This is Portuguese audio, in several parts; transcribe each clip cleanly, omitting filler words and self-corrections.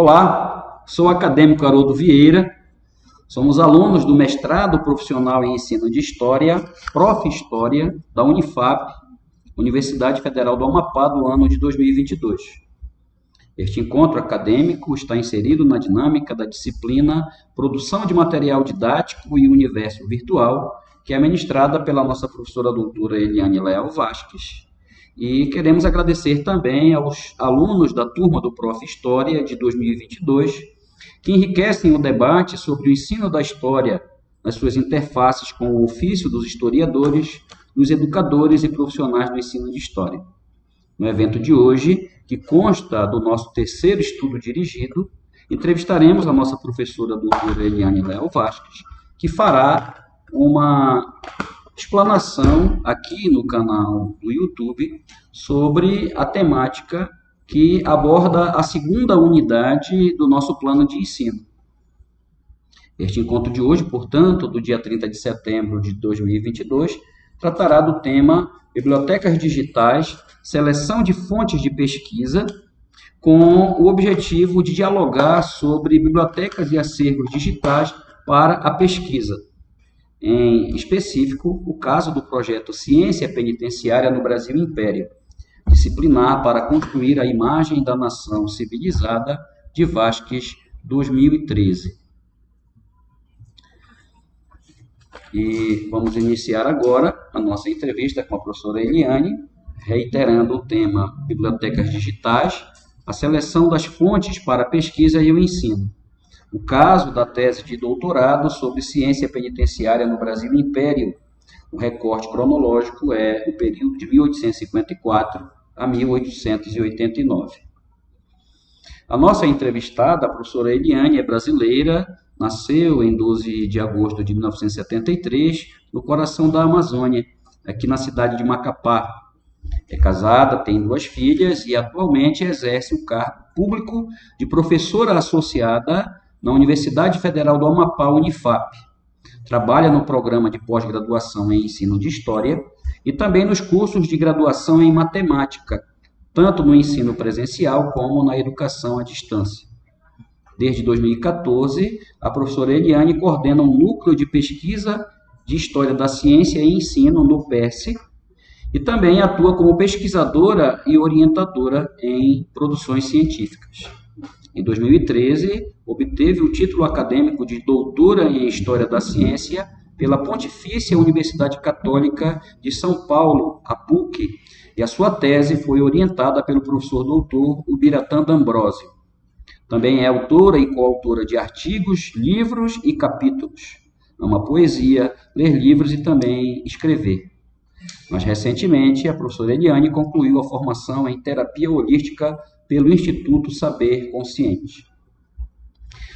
Olá, sou o acadêmico Haroldo Vieira, somos alunos do mestrado profissional em ensino de História, Prof. História, da Unifap, Universidade Federal do Amapá, do ano de 2022. Este encontro acadêmico está inserido na dinâmica da disciplina Produção de Material Didático e Universo Virtual, que é ministrada pela nossa professora doutora Eliane Leal Vasques. E queremos agradecer também aos alunos da turma do Prof. História de 2022, que enriquecem o debate sobre o ensino da história nas suas interfaces com o ofício dos historiadores, dos educadores e profissionais do ensino de história. No evento de hoje, que consta do nosso terceiro estudo dirigido, entrevistaremos a nossa professora doutora Eliane Leal Vasques, que fará uma explanação aqui no canal do YouTube sobre a temática que aborda a segunda unidade do nosso plano de ensino. Este encontro de hoje, portanto, do dia 30 de setembro de 2022, tratará do tema Bibliotecas Digitais, Seleção de Fontes de Pesquisa, com o objetivo de dialogar sobre bibliotecas e acervos digitais para a pesquisa. Em específico, o caso do projeto Ciência Penitenciária no Brasil Império, disciplinar para construir a imagem da nação civilizada, de Vasques, 2013. E vamos iniciar agora a nossa entrevista com a professora Eliane, reiterando o tema Bibliotecas Digitais, a seleção das fontes para a pesquisa e o ensino. O caso da tese de doutorado sobre ciência penitenciária no Brasil Império. O recorte cronológico é o período de 1854 a 1889. A nossa entrevistada, a professora Eliane, é brasileira, nasceu em 12 de agosto de 1973, no coração da Amazônia, aqui na cidade de Macapá. É casada, tem 2 filhas e atualmente exerce o cargo público de professora associada na Universidade Federal do Amapá, Unifap. Trabalha no programa de pós-graduação em ensino de História e também nos cursos de graduação em Matemática, tanto no ensino presencial como na educação à distância. Desde 2014, a professora Eliane coordena um núcleo de pesquisa de História da Ciência e Ensino no PERSE e também atua como pesquisadora e orientadora em produções científicas. Em 2013, obteve o título acadêmico de doutora em História da Ciência pela Pontifícia Universidade Católica de São Paulo, a PUC, e a sua tese foi orientada pelo professor doutor Ubiratã D'Ambrosio. Também é autora e coautora de artigos, livros e capítulos. Ama poesia, ler livros e também escrever. Mais recentemente, a professora Eliane concluiu a formação em terapia holística pelo Instituto Saber Consciente.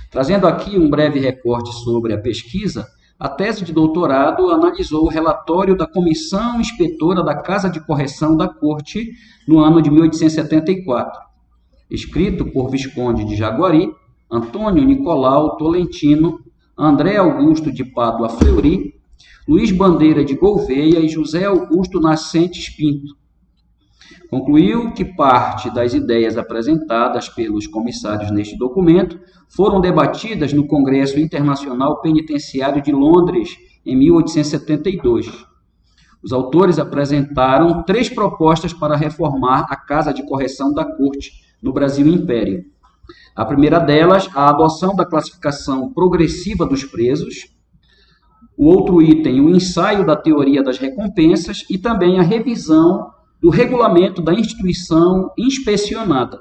Trazendo aqui um breve recorte sobre a pesquisa, a tese de doutorado analisou o relatório da Comissão Inspetora da Casa de Correção da Corte no ano de 1874, escrito por Visconde de Jaguari, Antônio Nicolau Tolentino, André Augusto de Pádua Fleury, Luiz Bandeira de Gouveia e José Augusto Nascentes Pinto. Concluiu que parte das ideias apresentadas pelos comissários neste documento foram debatidas no Congresso Internacional Penitenciário de Londres, em 1872. Os autores apresentaram 3 propostas para reformar a Casa de Correção da Corte no Brasil Império. A primeira delas, a adoção da classificação progressiva dos presos. O outro item, o ensaio da teoria das recompensas e também a revisão do regulamento da instituição inspecionada,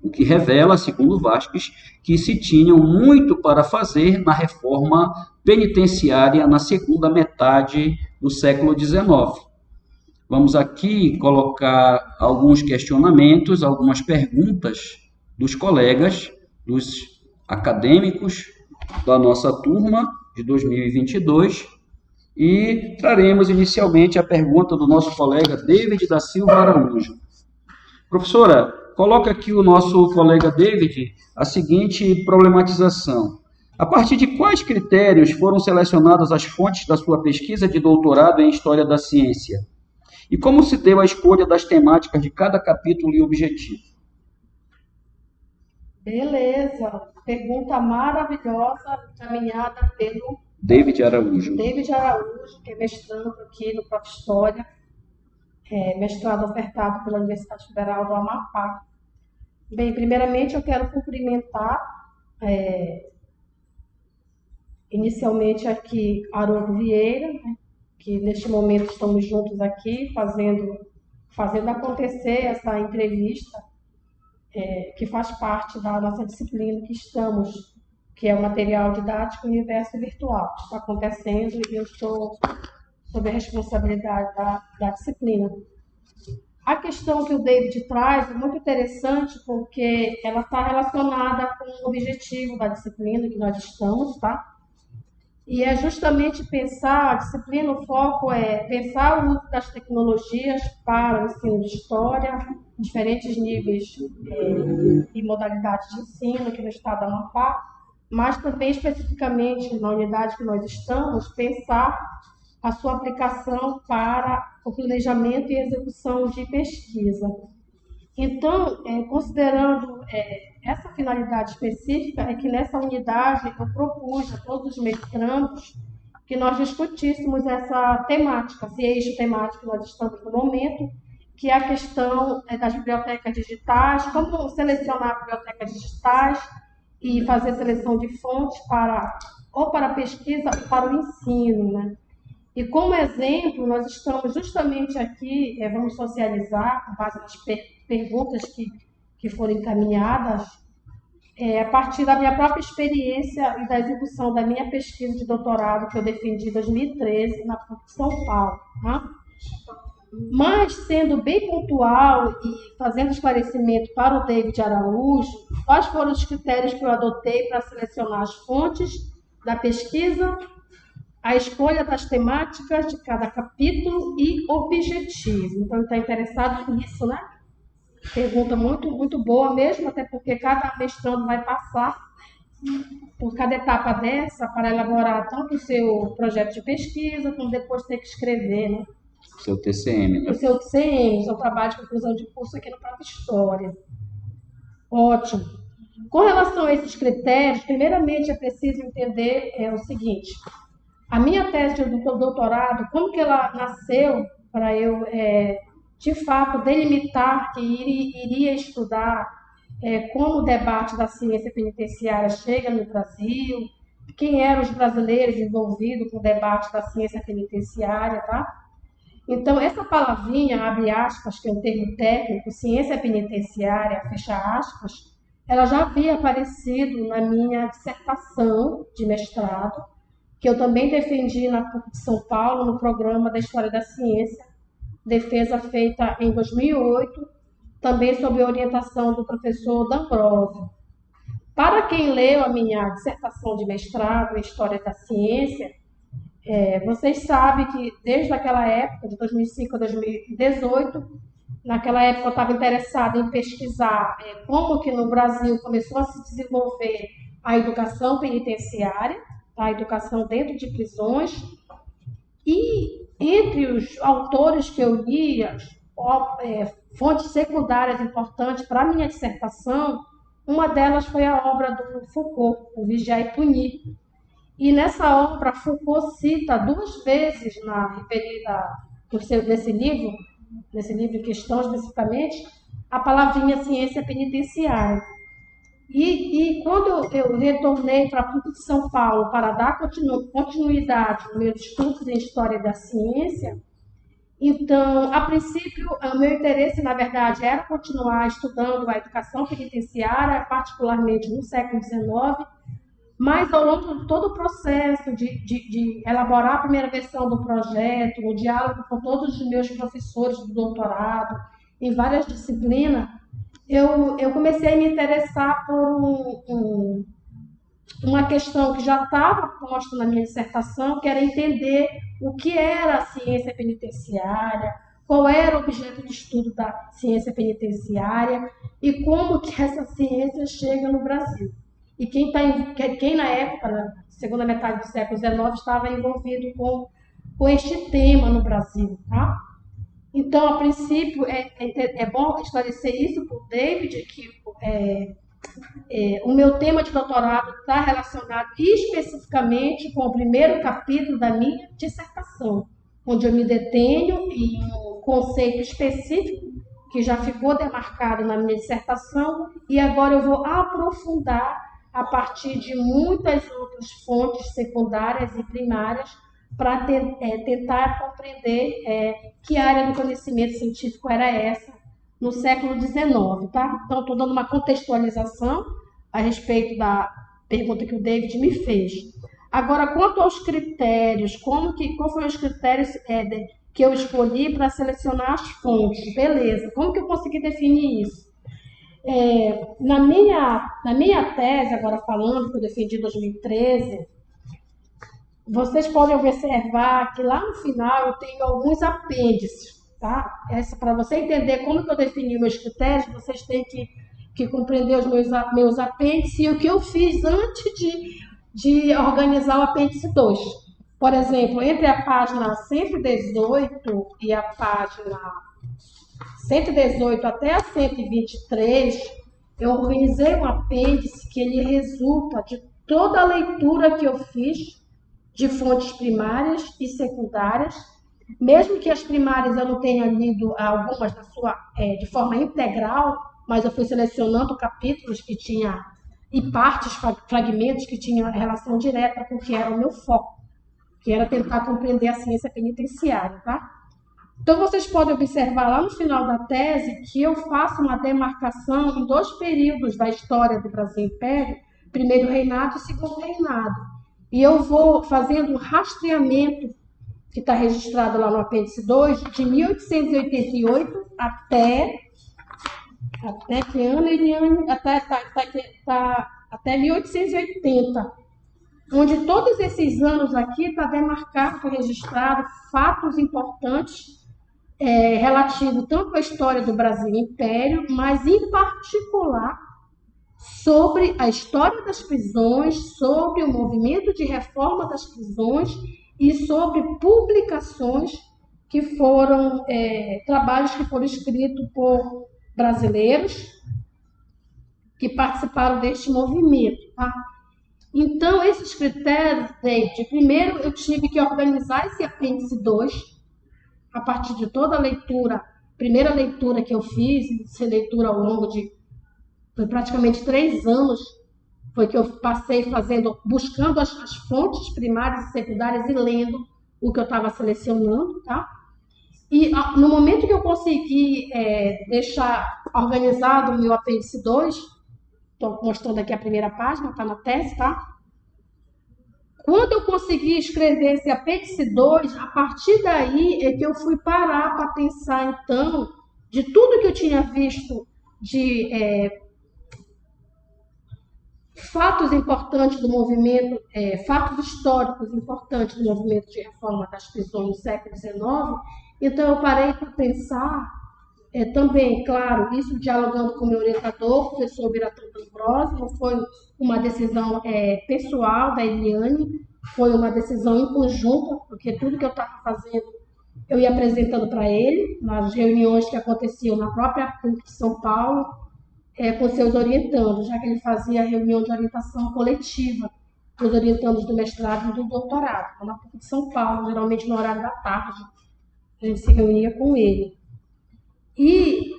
o que revela, segundo Vasques, que se tinham muito para fazer na reforma penitenciária na segunda metade do século XIX. Vamos aqui colocar alguns questionamentos, algumas perguntas dos colegas, dos acadêmicos da nossa turma de 2022, e traremos inicialmente a pergunta do nosso colega David da Silva Araújo. Professora, coloca aqui o nosso colega David a seguinte problematização. A partir de quais critérios foram selecionadas as fontes da sua pesquisa de doutorado em História da Ciência? E como se deu a escolha das temáticas de cada capítulo e objetivo? Beleza. Pergunta maravilhosa, encaminhada pelo David Araújo. David Araújo, que é mestrando aqui no Prof. História, mestrado ofertado pela Universidade Federal do Amapá. Bem, primeiramente eu quero cumprimentar inicialmente aqui Haroldo Vieira, né, que neste momento estamos juntos aqui fazendo acontecer essa entrevista, que faz parte da nossa disciplina que estamos, que é o material didático Universo Virtual. Está acontecendo e eu estou sob a responsabilidade da disciplina. A questão que o David traz é muito interessante porque ela está relacionada com o objetivo da disciplina que nós estamos, tá? E é justamente pensar, a disciplina, o foco é pensar o uso das tecnologias para o ensino de história, diferentes níveis e modalidades de ensino aqui no estado do Amapá, mas também especificamente na unidade que nós estamos, pensar a sua aplicação para o planejamento e execução de pesquisa. Então, considerando essa finalidade específica, é que nessa unidade eu propus a todos os mestrandos que nós discutíssemos essa temática, esse eixo temático que nós estamos no momento, que é a questão das bibliotecas digitais, como selecionar bibliotecas digitais e fazer seleção de fontes ou para a pesquisa ou para o ensino, né? E como exemplo, nós estamos justamente aqui, vamos socializar com base nas perguntas que foram encaminhadas, a partir da minha própria experiência e da execução da minha pesquisa de doutorado que eu defendi em 2013 na PUC de São Paulo. Tá? Mas, sendo bem pontual e fazendo esclarecimento para o David Araújo, quais foram os critérios que eu adotei para selecionar as fontes da pesquisa, a escolha das temáticas de cada capítulo e objetivo. Então, ele está interessado nisso, né? Pergunta muito, muito boa mesmo, até porque cada mestrando vai passar por cada etapa dessa para elaborar tanto o seu projeto de pesquisa, como depois ter que escrever, né? O seu TCM, né? O seu TCM, o seu trabalho de conclusão de curso aqui no Prof. História. Ótimo. Com relação a esses critérios, primeiramente é preciso entender o seguinte: a minha tese de doutorado, como que ela nasceu para eu, de fato, delimitar que iria estudar como o debate da ciência penitenciária chega no Brasil, quem eram os brasileiros envolvidos com o debate da ciência penitenciária, tá? Então, essa palavrinha, abre aspas, que é um termo técnico, ciência penitenciária, fecha aspas, ela já havia aparecido na minha dissertação de mestrado, que eu também defendi na PUC de São Paulo, no programa da História da Ciência, defesa feita em 2008, também sob a orientação do professor D'Ambrosio. Para quem leu a minha dissertação de mestrado em História da Ciência, vocês sabem que desde aquela época, de 2005 a 2018, naquela época eu estava interessada em pesquisar como que no Brasil começou a se desenvolver a educação penitenciária, a educação dentro de prisões, e entre os autores que eu li, fontes secundárias importantes para a minha dissertação, uma delas foi a obra do Foucault, O Vigiar e Punir. E nessa obra, Foucault cita 2 vezes nesse livro em questão especificamente, a palavrinha ciência penitenciária. E quando eu retornei para a PUC de São Paulo para dar continuidade aos meus estudos em História da Ciência, então, a princípio, o meu interesse, na verdade, era continuar estudando a educação penitenciária, particularmente no século XIX, mas ao longo de todo o processo de elaborar a primeira versão do projeto, no diálogo com todos os meus professores do doutorado, em várias disciplinas, eu comecei a me interessar por uma questão que já estava posta na minha dissertação, que era entender o que era a ciência penitenciária, qual era o objeto de estudo da ciência penitenciária e como que essa ciência chega no Brasil. E quem na época, na segunda metade do século XIX, estava envolvido com este tema no Brasil, tá? Então, a princípio, é bom esclarecer isso para o David, que o meu tema de doutorado está relacionado especificamente com o primeiro capítulo da minha dissertação, onde eu me detenho em um conceito específico que já ficou demarcado na minha dissertação e agora eu vou aprofundar a partir de muitas outras fontes secundárias e primárias para tentar compreender que área do conhecimento científico era essa no século XIX, tá? Então, estou dando uma contextualização a respeito da pergunta que o David me fez. Agora, quanto aos critérios, qual foram os critérios que eu escolhi para selecionar as fontes? Beleza, como que eu consegui definir isso? Na minha tese, agora falando, que eu defendi em 2013, vocês podem observar que lá no final eu tenho alguns apêndices, tá? Para você entender como que eu defini meus critérios, vocês têm que compreender os meus apêndices e o que eu fiz antes de organizar o apêndice 2. Por exemplo, entre a página 118 e a página 118 até a 123, eu organizei um apêndice que ele resulta de toda a leitura que eu fiz de fontes primárias e secundárias, mesmo que as primárias eu não tenha lido algumas de forma integral, mas eu fui selecionando capítulos que tinha e partes, fragmentos que tinham relação direta com o que era o meu foco, que era tentar compreender a ciência penitenciária, tá? Então, vocês podem observar lá no final da tese que eu faço uma demarcação em 2 períodos da história do Brasil Império, primeiro reinado e segundo reinado. E eu vou fazendo um rastreamento, que está registrado lá no apêndice 2, de 1888 até que ano, Eliane? Até 1880. Onde todos esses anos aqui está demarcado, registrado fatos importantes relativo tanto à história do Brasil Império, mas em particular sobre a história das prisões, sobre o movimento de reforma das prisões e sobre publicações que foram, trabalhos que foram escritos por brasileiros que participaram deste movimento, tá? Então, esses critérios, David, primeiro eu tive que organizar esse apêndice 2, a partir de toda a leitura, primeira leitura que eu fiz, essa leitura ao longo foi praticamente 3 anos, foi que eu passei buscando as fontes primárias e secundárias e lendo o que eu estava selecionando, tá? E no momento que eu consegui deixar organizado o meu apêndice 2, estou mostrando aqui a primeira página, está na tese, tá? Quando eu consegui escrever esse apêndice 2, a partir daí é que eu fui parar para pensar, então, de tudo que eu tinha visto de fatos importantes do movimento, fatos históricos importantes do movimento de reforma das prisões no século XIX, então eu parei para pensar também, claro, isso dialogando com o meu orientador, o professor Biratan D'Ambrosio, não foi uma decisão pessoal da Eliane, foi uma decisão em conjunto, porque tudo que eu estava fazendo eu ia apresentando para ele, nas reuniões que aconteciam na própria PUC de São Paulo, com seus orientandos, já que ele fazia reunião de orientação coletiva com os orientandos do mestrado e do doutorado, na PUC de São Paulo, geralmente no horário da tarde, a gente se reunia com ele. E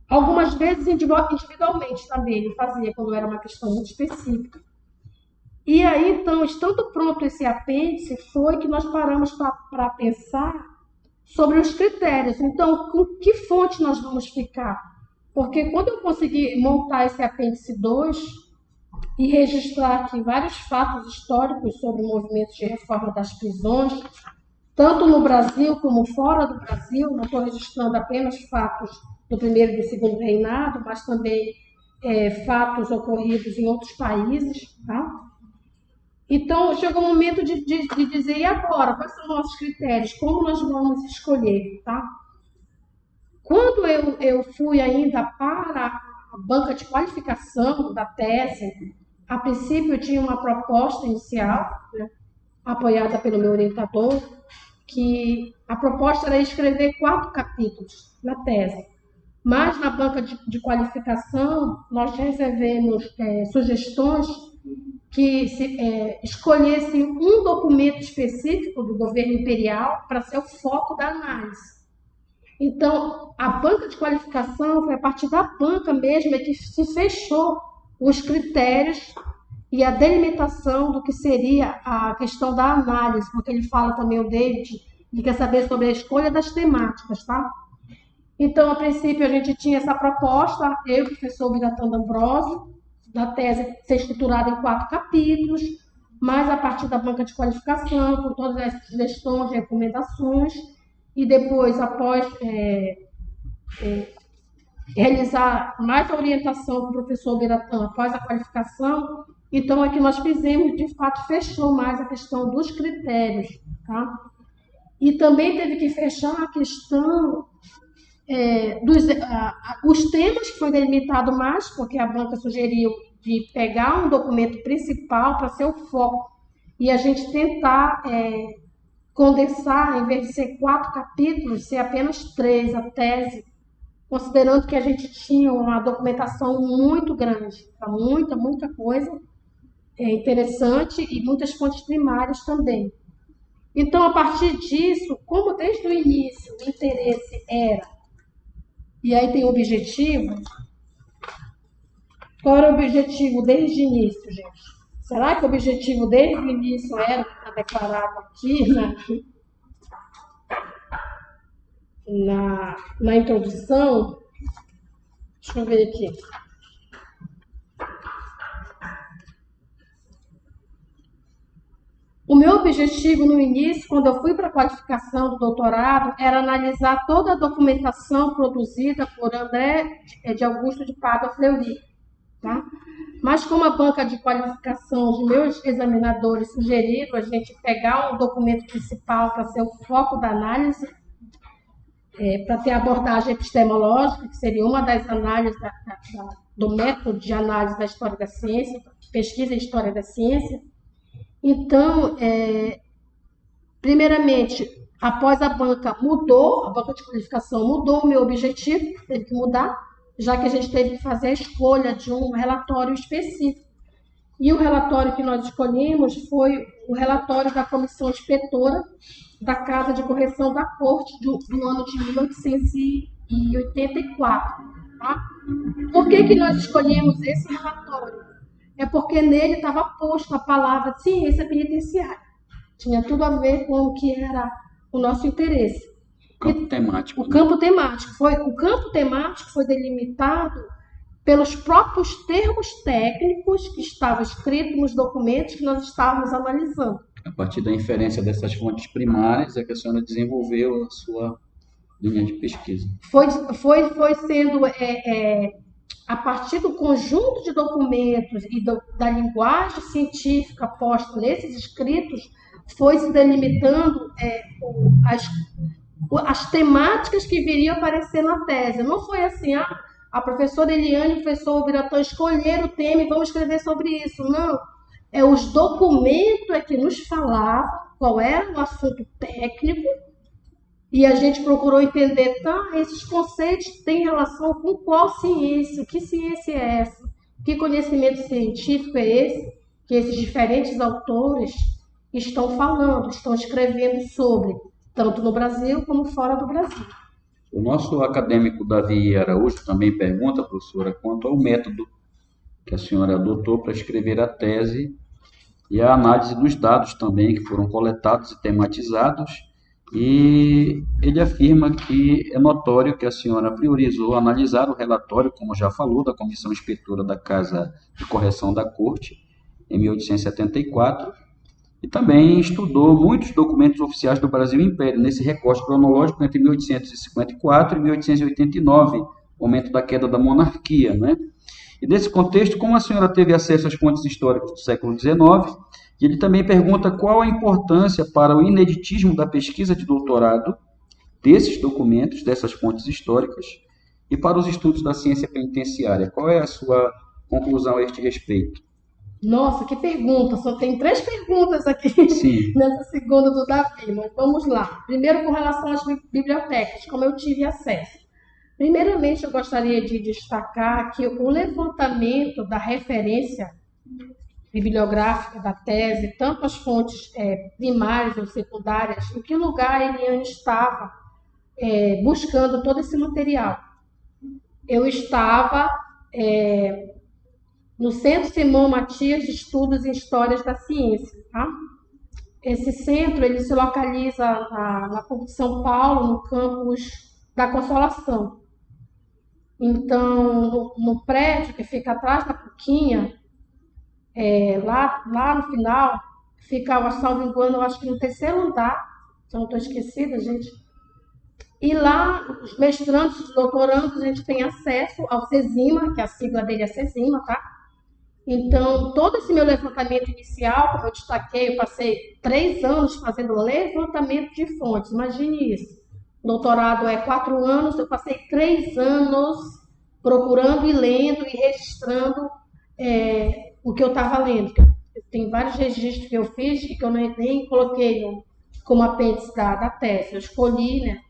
algumas vezes individualmente também ele fazia, quando era uma questão muito específica. E aí, então, estando pronto esse apêndice, foi que nós paramos para pensar sobre os critérios. Então, com que fonte nós vamos ficar? Porque quando eu consegui montar esse apêndice 2 e registrar aqui vários fatos históricos sobre o movimento de reforma das prisões, tanto no Brasil como fora do Brasil, não estou registrando apenas fatos do primeiro e do segundo reinado, mas também fatos ocorridos em outros países, tá? Então, chegou o momento de dizer, e agora? Quais são os nossos critérios? Como nós vamos escolher, tá? Quando eu fui ainda para a banca de qualificação da tese, a princípio eu tinha uma proposta inicial, né, apoiada pelo meu orientador, que a proposta era escrever 4 capítulos na tese. Mas na banca de qualificação, nós recebemos sugestões que escolhessem um documento específico do governo imperial para ser o foco da análise. Então, a banca de qualificação foi a partir da banca mesmo que se fechou os critérios e a delimitação do que seria a questão da análise, porque ele fala também, o David, ele quer saber sobre a escolha das temáticas, tá? Então, a princípio, a gente tinha essa proposta, eu e o professor Biratã D'Ambrosio, da tese ser estruturada em 4 capítulos, mas a partir da banca de qualificação, com todas as sugestões e recomendações, e depois, após realizar mais a orientação do professor Biratã após a qualificação, então aqui nós fizemos, de fato, fechou mais a questão dos critérios, tá? E também teve que fechar a questão os temas que foi delimitado mais, porque a banca sugeriu de pegar um documento principal para ser o foco e a gente tentar condensar, em vez de ser 4 capítulos, ser apenas 3, a tese, considerando que a gente tinha uma documentação muito grande, muita coisa interessante e muitas fontes primárias também. Então, a partir disso, como desde o início o interesse era, e aí tem o objetivo, qual era o objetivo desde o início, gente? Será que o objetivo desde o início era o que está declarado aqui na introdução? Deixa eu ver aqui. O meu objetivo no início, quando eu fui para a qualificação do doutorado, era analisar toda a documentação produzida por André de Augusto de Pádua Fleury, tá? Mas como a banca de qualificação de meus examinadores sugeriram a gente pegar um documento principal para ser o foco da análise, para ter abordagem epistemológica, que seria uma das análises do método de análise da história da ciência, pesquisa em história da ciência. Então, primeiramente, após a banca de qualificação mudou o meu objetivo, teve que mudar, já que a gente teve que fazer a escolha de um relatório específico. E o relatório que nós escolhemos foi o relatório da Comissão Inspetora da Casa de Correção da Corte do ano de 1884. Tá? Por que nós escolhemos esse relatório? É porque nele estava posto a palavra ciência penitenciária. Tinha tudo a ver com o que era o nosso interesse. O campo temático. O campo temático foi delimitado pelos próprios termos técnicos que estavam escritos nos documentos que nós estávamos analisando. A partir da inferência dessas fontes primárias é que a senhora desenvolveu a sua linha de pesquisa. Foi sendo, a partir do conjunto de documentos e da linguagem científica posta nesses escritos, foi se delimitando as temáticas que viriam aparecer na tese. Não foi assim, a professora Eliane e o professor Biratã escolheram o tema e vamos escrever sobre isso. Não. Os documentos que nos falavam qual era o assunto técnico e a gente procurou entender, esses conceitos têm relação com qual ciência, que ciência é essa, que conhecimento científico é esse, que esses diferentes autores estão falando, estão escrevendo sobre, tanto no Brasil como fora do Brasil. O nosso acadêmico Davi Araújo também pergunta, professora, quanto ao método que a senhora adotou para escrever a tese e a análise dos dados também que foram coletados e tematizados, e ele afirma que é notório que a senhora priorizou analisar o relatório, como já falou, da Comissão Inspetora da Casa de Correção da Corte, em 1874, e também estudou muitos documentos oficiais do Brasil Império, nesse recorte cronológico entre 1854 e 1889, momento da queda da monarquia, né? E nesse contexto, como a senhora teve acesso às fontes históricas do século XIX, ele também pergunta qual a importância para o ineditismo da pesquisa de doutorado desses documentos, dessas fontes históricas, e para os estudos da ciência penitenciária. Qual é a sua conclusão a este respeito? Nossa, que pergunta! Só tem 3 perguntas aqui nessa segunda do Davi, mas vamos lá. Primeiro, com relação às bibliotecas, como eu tive acesso. Primeiramente, eu gostaria de destacar que o levantamento da referência bibliográfica da tese, tanto as fontes primárias ou secundárias, em que lugar a Eliane estava buscando todo esse material. Eu estava no Centro Simão Matias de Estudos em Histórias da Ciência. Tá? Esse centro ele se localiza na PUC de São Paulo, no campus da Consolação. Então, no prédio que fica atrás da PUCinha, lá no final, fica, salvo engano, eu acho que no terceiro andar, se eu não estou esquecida, gente. E lá, os mestrandos, os doutorandos, a gente tem acesso ao CESIMA, que a sigla dele é CESIMA, tá? Então, todo esse meu levantamento inicial, como eu destaquei, eu passei 3 anos fazendo levantamento de fontes, imagine isso. Doutorado é 4 anos, eu passei 3 anos procurando e lendo e registrando o que eu estava lendo. Tem vários registros que eu fiz e que eu nem coloquei como apêndice da tese. Eu escolhi, né,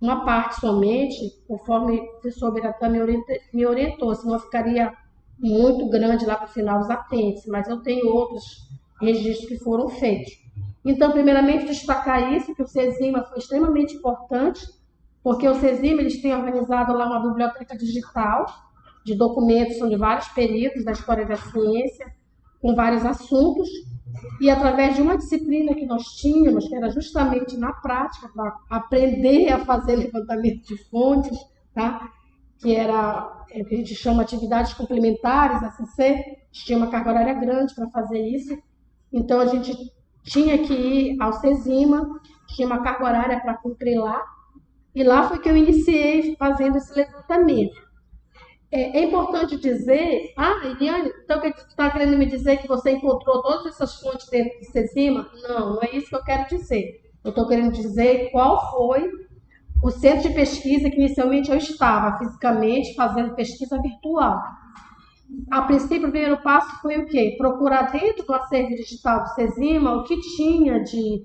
uma parte somente, conforme o professor Biratã me orientou, senão ficaria muito grande lá para o final dos apêndices, mas eu tenho outros registros que foram feitos. Então, primeiramente, destacar isso, que o CESIMA foi extremamente importante, porque o CESIMA eles têm organizado lá uma biblioteca digital de documentos de vários períodos da história da ciência, com vários assuntos, e através de uma disciplina que nós tínhamos, que era justamente na prática, para aprender a fazer levantamento de fontes, tá? Que era, a gente chama atividades complementares, ACC, tinha uma carga horária grande para fazer isso, então a gente tinha que ir ao CESIMA, tinha uma carga horária para cumprir lá, e lá foi que eu iniciei fazendo esse levantamento. É importante dizer, Eliane, então você está querendo me dizer que você encontrou todas essas fontes dentro do CESIMA? Não, não é isso que eu quero dizer. Eu estou querendo dizer qual foi o centro de pesquisa que inicialmente eu estava fisicamente fazendo pesquisa virtual. A princípio, o primeiro passo foi o quê? Procurar dentro do acervo digital do CESIMA o que tinha de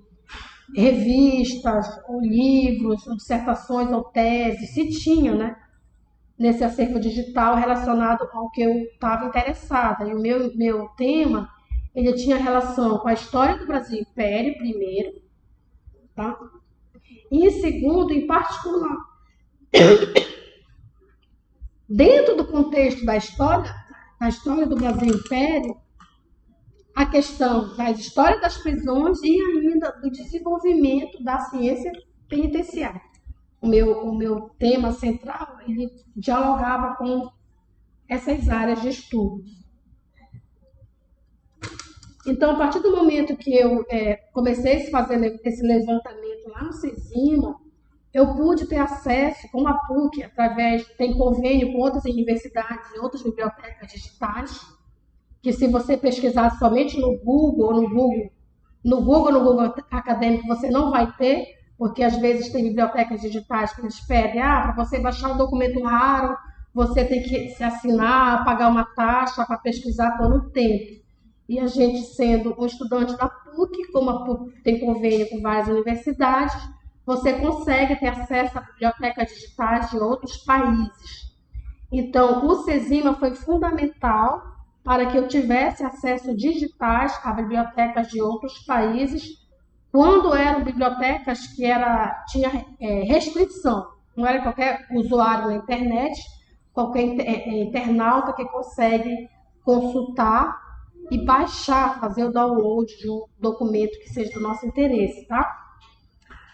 revistas, ou livros, ou dissertações, ou teses, se tinha, né? Nesse acervo digital relacionado ao que eu estava interessada. E o meu tema, ele tinha relação com a história do Brasil Império, primeiro, tá? E em segundo, em particular, dentro do contexto da história do Brasil Império, a questão da história das prisões e ainda do desenvolvimento da ciência penitenciária. O meu tema central, ele dialogava com essas áreas de estudo. Então, a partir do momento que eu comecei a fazer esse levantamento lá no CESIMA, eu pude ter acesso, como a PUC, tem convênio com outras universidades e outras bibliotecas digitais, que se você pesquisar somente no Google Acadêmico, você não vai ter, porque às vezes tem bibliotecas digitais que eles pedem, para você baixar um documento raro, você tem que se assinar, pagar uma taxa para pesquisar por um tempo. E a gente, sendo um estudante da PUC, como a PUC tem convênio com várias universidades, você consegue ter acesso a bibliotecas digitais de outros países. Então, o CESIMA foi fundamental para que eu tivesse acesso digitais a bibliotecas de outros países, quando eram bibliotecas que tinha restrição. Não era qualquer usuário na internet, qualquer internauta que consegue consultar e baixar, fazer o download de um documento que seja do nosso interesse, tá?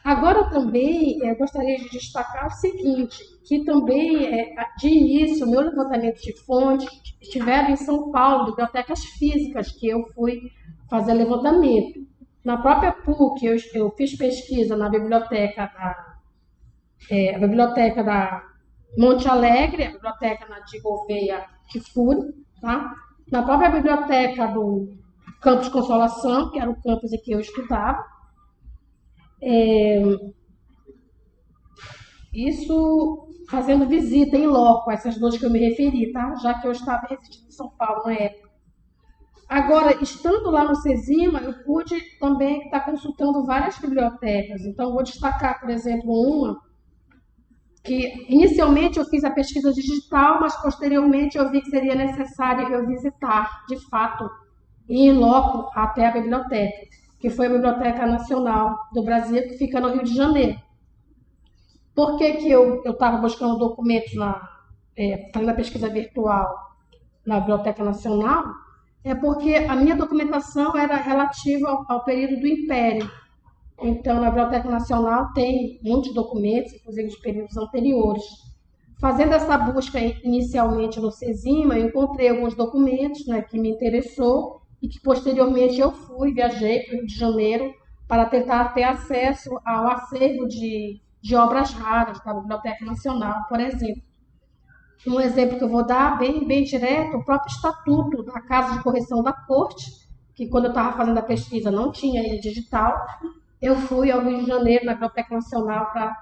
Agora também eu gostaria de destacar o seguinte, que também, de início, o meu levantamento de fontes estiveram em São Paulo, bibliotecas físicas, que eu fui fazer levantamento. Na própria PUC, eu fiz pesquisa na biblioteca da Monte Alegre, a biblioteca de Gouveia Kfouri, tá? Na própria biblioteca do Campus Consolação, que era o campus em que eu estudava. Isso fazendo visita em loco, essas duas que eu me referi, tá? Já que eu estava residindo em São Paulo na época. Agora, estando lá no CESIMA, eu pude também estar consultando várias bibliotecas. Então, vou destacar, por exemplo, uma que inicialmente eu fiz a pesquisa digital, mas posteriormente eu vi que seria necessário eu visitar, de fato, e in loco até a biblioteca, que foi a Biblioteca Nacional do Brasil, que fica no Rio de Janeiro. Por que que eu estava buscando documentos fazendo a pesquisa virtual na Biblioteca Nacional? É porque a minha documentação era relativa ao período do Império. Então, na Biblioteca Nacional tem muitos documentos, inclusive de períodos anteriores. Fazendo essa busca inicialmente no CESIMA, eu encontrei alguns documentos, né, que me interessou e que posteriormente eu viajei para o Rio de Janeiro para tentar ter acesso ao acervo de obras raras da Biblioteca Nacional, por exemplo. Um exemplo que eu vou dar, bem direto, o próprio Estatuto da Casa de Correção da Corte, que quando eu estava fazendo a pesquisa não tinha ele digital. Eu fui ao Rio de Janeiro, na Biblioteca Nacional, para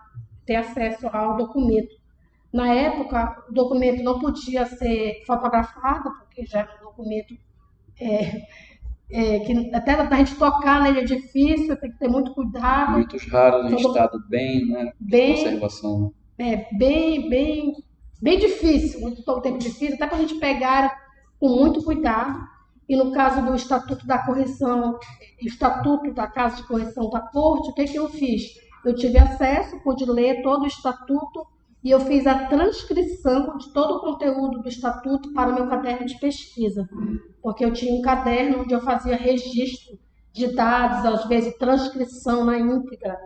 ter acesso ao documento. Na época, o documento não podia ser fotografado, porque já era um documento que até a gente tocar nele é difícil, tem que ter muito cuidado. Muitos raros em estado bem, né, de conservação. Bem difícil, muito tempo difícil, até para a gente pegar com muito cuidado. E no caso do Estatuto da Correção, Estatuto da Casa de Correção da Corte, o que eu fiz? Eu tive acesso, pude ler todo o Estatuto e eu fiz a transcrição de todo o conteúdo do Estatuto para o meu caderno de pesquisa, porque eu tinha um caderno onde eu fazia registro de dados, às vezes transcrição na íntegra,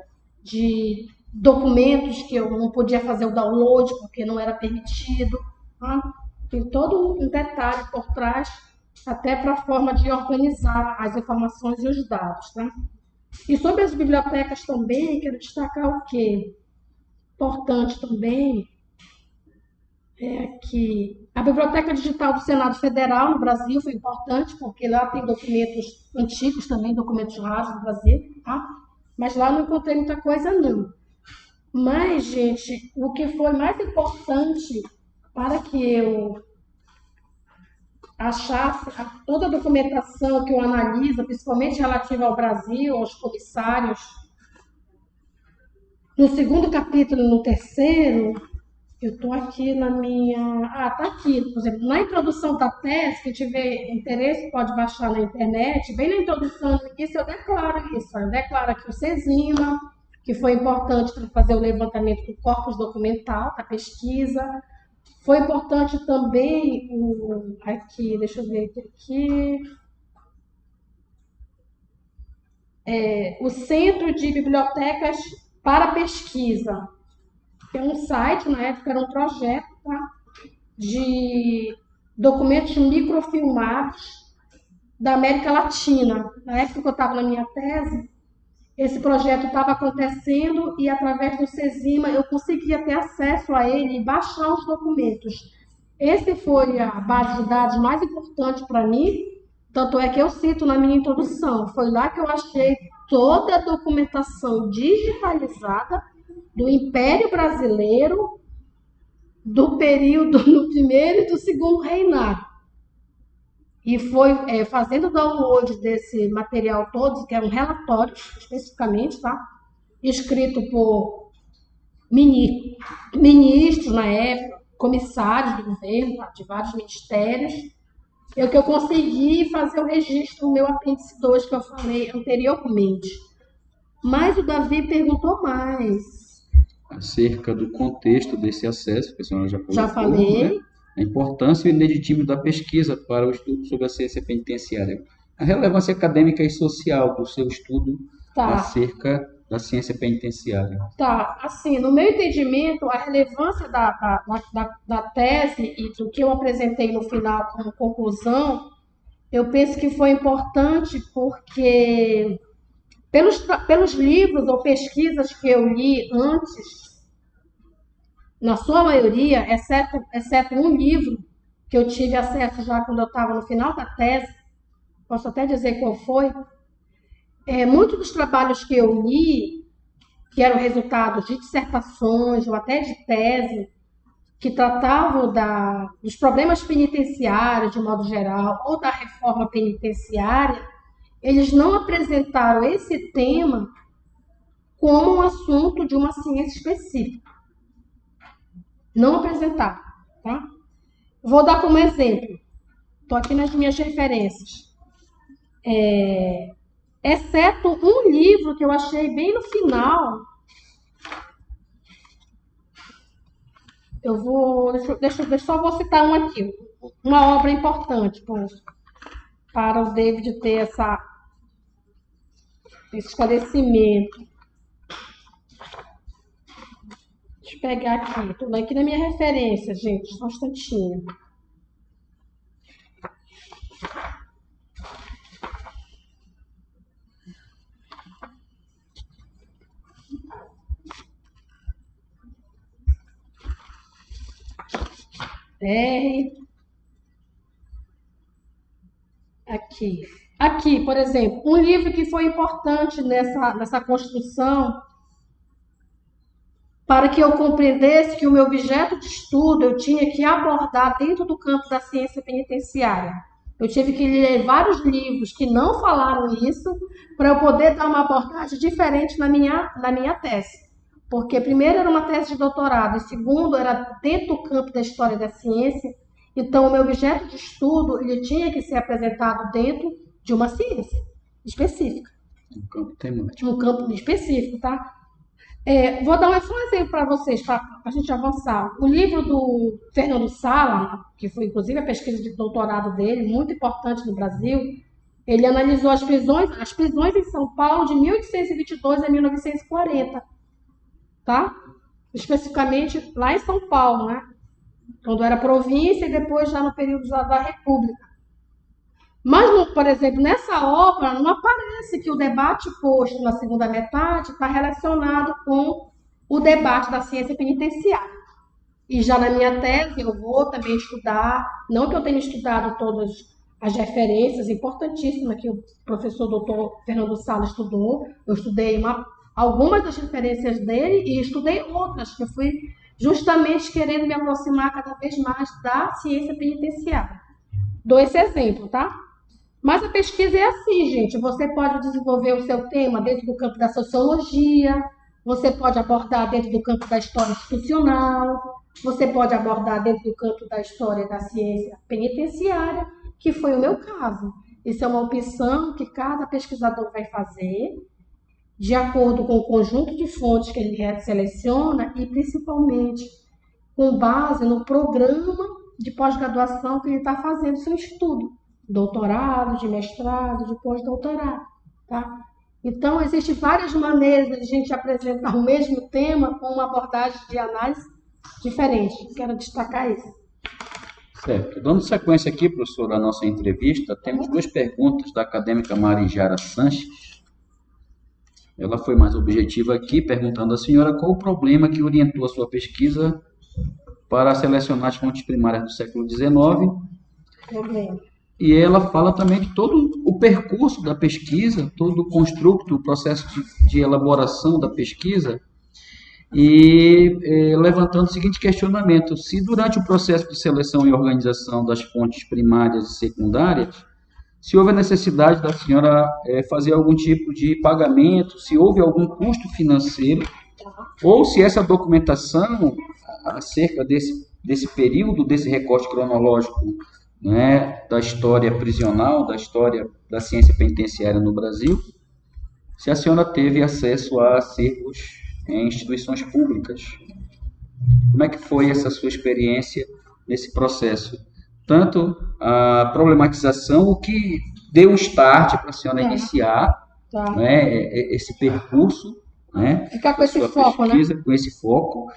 de documentos que eu não podia fazer o download porque não era permitido. Tem todo um detalhe por trás, até para a forma de organizar as informações e os dados. Tá? E sobre as bibliotecas também, quero destacar o quê? Importante também é que a Biblioteca Digital do Senado Federal no Brasil foi importante, porque lá tem documentos antigos também, documentos raros no Brasil, tá? Mas lá não encontrei muita coisa não. Mas, gente, o que foi mais importante para que eu achasse toda a documentação que eu analiso, principalmente relativa ao Brasil, aos comissários, no segundo capítulo e no terceiro, eu estou aqui na minha... tá aqui, por exemplo, na introdução da tese, quem tiver interesse pode baixar na internet, bem na introdução do início eu declaro isso, eu declaro aqui o CESIMA, que foi importante para fazer o levantamento do corpus documental, da pesquisa. Foi importante também aqui, deixa eu ver aqui, o Centro de Bibliotecas para Pesquisa. É um site, na época era um projeto, tá? De documentos microfilmados da América Latina. Na época que eu estava na minha tese, esse projeto estava acontecendo e, através do CESIMA, eu conseguia ter acesso a ele e baixar os documentos. Esse foi a base de dados mais importante para mim, tanto é que eu cito na minha introdução. Foi lá que eu achei toda a documentação digitalizada do Império Brasileiro, do período do primeiro e do segundo reinado. E foi fazendo download desse material todo, que eram relatórios, especificamente, tá? Escrito por ministros na época, comissários do governo, tá? De vários ministérios, que eu consegui fazer o registro do meu apêndice 2, que eu falei anteriormente. Mas o Davi perguntou mais. Acerca do contexto desse acesso, que a senhora já colocou. Já falei. Né? A importância e o legítimo da pesquisa para o estudo sobre a ciência penitenciária. A relevância acadêmica e social do seu estudo acerca da ciência penitenciária. Tá, assim, no meu entendimento, a relevância da tese e do que eu apresentei no final como conclusão, eu penso que foi importante porque, pelos livros ou pesquisas que eu li antes, na sua maioria, exceto um livro que eu tive acesso já quando eu estava no final da tese, posso até dizer qual foi, muitos dos trabalhos que eu li, que eram resultados de dissertações ou até de tese, que tratavam dos problemas penitenciários de modo geral ou da reforma penitenciária, eles não apresentaram esse tema como um assunto de uma ciência específica. não apresentar, tá? Vou dar como exemplo, estou aqui nas minhas referências, exceto um livro que eu achei bem no final. Só vou citar um aqui, uma obra importante para o David ter esse esclarecimento. Deixa eu pegar aqui, estou aqui na minha referência, gente, só um instantinho. Aqui, por exemplo, um livro que foi importante nessa construção para que eu compreendesse que o meu objeto de estudo eu tinha que abordar dentro do campo da ciência penitenciária. Eu tive que ler vários livros que não falaram isso para eu poder dar uma abordagem diferente na minha tese. Porque primeiro era uma tese de doutorado e segundo era dentro do campo da história da ciência. Então o meu objeto de estudo ele tinha que ser apresentado dentro de uma ciência específica. Um campo temático. Um campo específico, tá? Vou dar só um exemplo para vocês, para a gente avançar. O livro do Fernando Sala, que foi inclusive a pesquisa de doutorado dele, muito importante no Brasil, ele analisou as prisões em São Paulo de 1822 a 1940, tá? Especificamente lá em São Paulo, né? Quando era província e depois já no período da República. Mas, por exemplo, nessa obra não aparece que o debate posto na segunda metade está relacionado com o debate da ciência penitenciária. E já na minha tese eu vou também estudar, não que eu tenha estudado todas as referências importantíssimas que o professor doutor Fernando Sala estudou, eu estudei algumas das referências dele e estudei outras, que eu fui justamente querendo me aproximar cada vez mais da ciência penitenciária. Dou esse exemplo, tá? Mas a pesquisa é assim, gente. Você pode desenvolver o seu tema dentro do campo da sociologia, você pode abordar dentro do campo da história institucional, você pode abordar dentro do campo da história da ciência penitenciária, que foi o meu caso. Isso é uma opção que cada pesquisador vai fazer, de acordo com o conjunto de fontes que ele seleciona e, principalmente, com base no programa de pós-graduação que ele está fazendo seu estudo. Doutorado, de mestrado, de pós-doutorado, tá? Então, existem várias maneiras de a gente apresentar o mesmo tema com uma abordagem de análise diferente. Quero destacar isso. Certo. Dando sequência aqui, professor, à nossa entrevista, temos duas perguntas da acadêmica Marijara Sanches. Ela foi mais objetiva aqui, perguntando à senhora qual o problema que orientou a sua pesquisa para selecionar as fontes primárias do século XIX. Problema. E ela fala também de todo o percurso da pesquisa, todo o construto, o processo de elaboração da pesquisa, e levantando o seguinte questionamento: se durante o processo de seleção e organização das fontes primárias e secundárias, se houve a necessidade da senhora fazer algum tipo de pagamento, se houve algum custo financeiro, ou se essa documentação acerca desse período, desse recorte cronológico, né, da história prisional, da história da ciência penitenciária no Brasil, se a senhora teve acesso a acervos em instituições públicas. Como é que foi essa sua experiência nesse processo? Tanto a problematização, o que deu um start para a senhora iniciar né, esse percurso, né, ficar com esse foco, pesquisa, né? Com esse foco.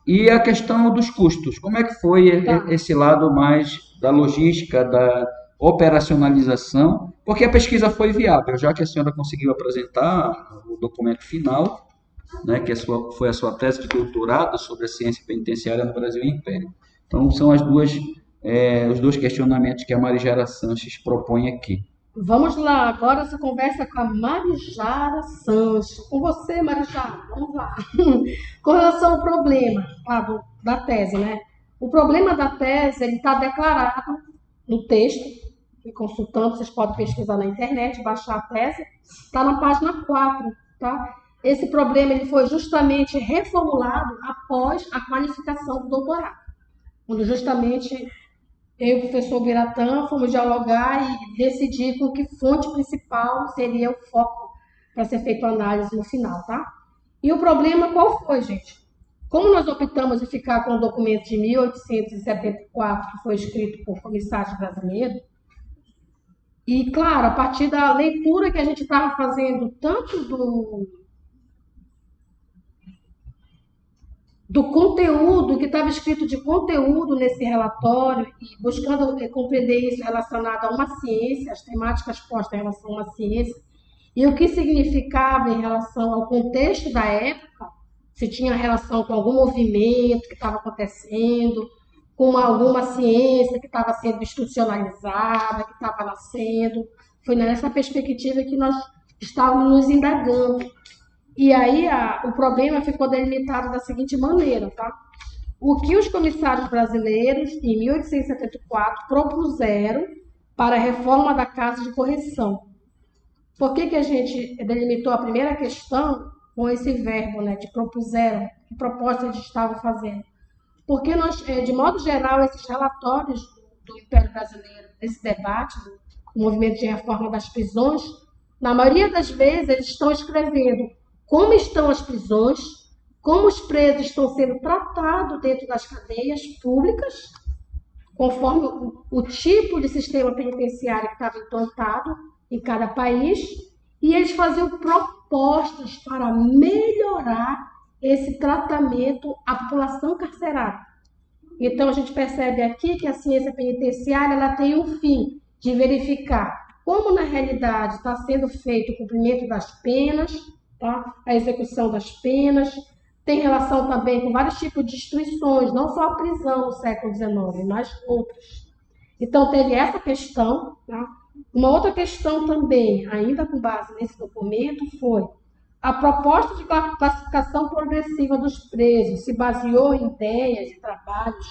E a questão dos custos, como é que foi esse lado mais da logística, da operacionalização, porque a pesquisa foi viável, já que a senhora conseguiu apresentar o documento final, né, que foi a sua tese de doutorado sobre a ciência penitenciária no Brasil e Império. Então, são os dois questionamentos que a Marijara Sanches propõe aqui. Vamos lá, agora essa conversa com a Marijara Sanches. Com você, Marijara, vamos lá. Com relação ao problema da tese, né? O problema da tese está declarado no texto, e consultando, vocês podem pesquisar na internet, baixar a tese, está na página 4, tá? esse problema ele foi justamente reformulado após a qualificação do doutorado, quando justamente eu e o professor Biratã fomos dialogar e decidir com que fonte principal seria o foco para ser feito análise no final, tá? E o problema qual foi, gente? Como nós optamos em ficar com o documento de 1874, que foi escrito por comissários brasileiros, e, claro, a partir da leitura que a gente estava fazendo, tanto do conteúdo, que estava escrito de conteúdo nesse relatório, e buscando compreender isso relacionado a uma ciência, as temáticas postas em relação a uma ciência, e o que significava em relação ao contexto da época, se tinha relação com algum movimento que estava acontecendo, com alguma ciência que estava sendo institucionalizada, que estava nascendo. Foi nessa perspectiva que nós estávamos nos indagando. E aí o problema ficou delimitado da seguinte maneira, tá? O que os comissários brasileiros, em 1874, propuseram para a reforma da Casa de Correção. Por que a gente delimitou a primeira questão com esse verbo, né, de propuseram, que proposta eles estavam fazendo? Porque nós, de modo geral, esses relatórios do Império Brasileiro, esse debate, do movimento de reforma das prisões, na maioria das vezes eles estão escrevendo como estão as prisões, como os presos estão sendo tratados dentro das cadeias públicas, conforme o tipo de sistema penitenciário que estava implantado em cada país, e eles faziam propostas para melhorar esse tratamento à população carcerária. Então, a gente percebe aqui que a ciência penitenciária ela tem um fim de verificar como, na realidade, está sendo feito o cumprimento das penas, tá? A execução das penas, tem relação também com vários tipos de instituições, não só a prisão no século XIX, mas outras. Então, teve essa questão. Tá? Uma outra questão também, ainda com base nesse documento, foi a proposta de classificação progressiva dos presos se baseou em ideias e trabalhos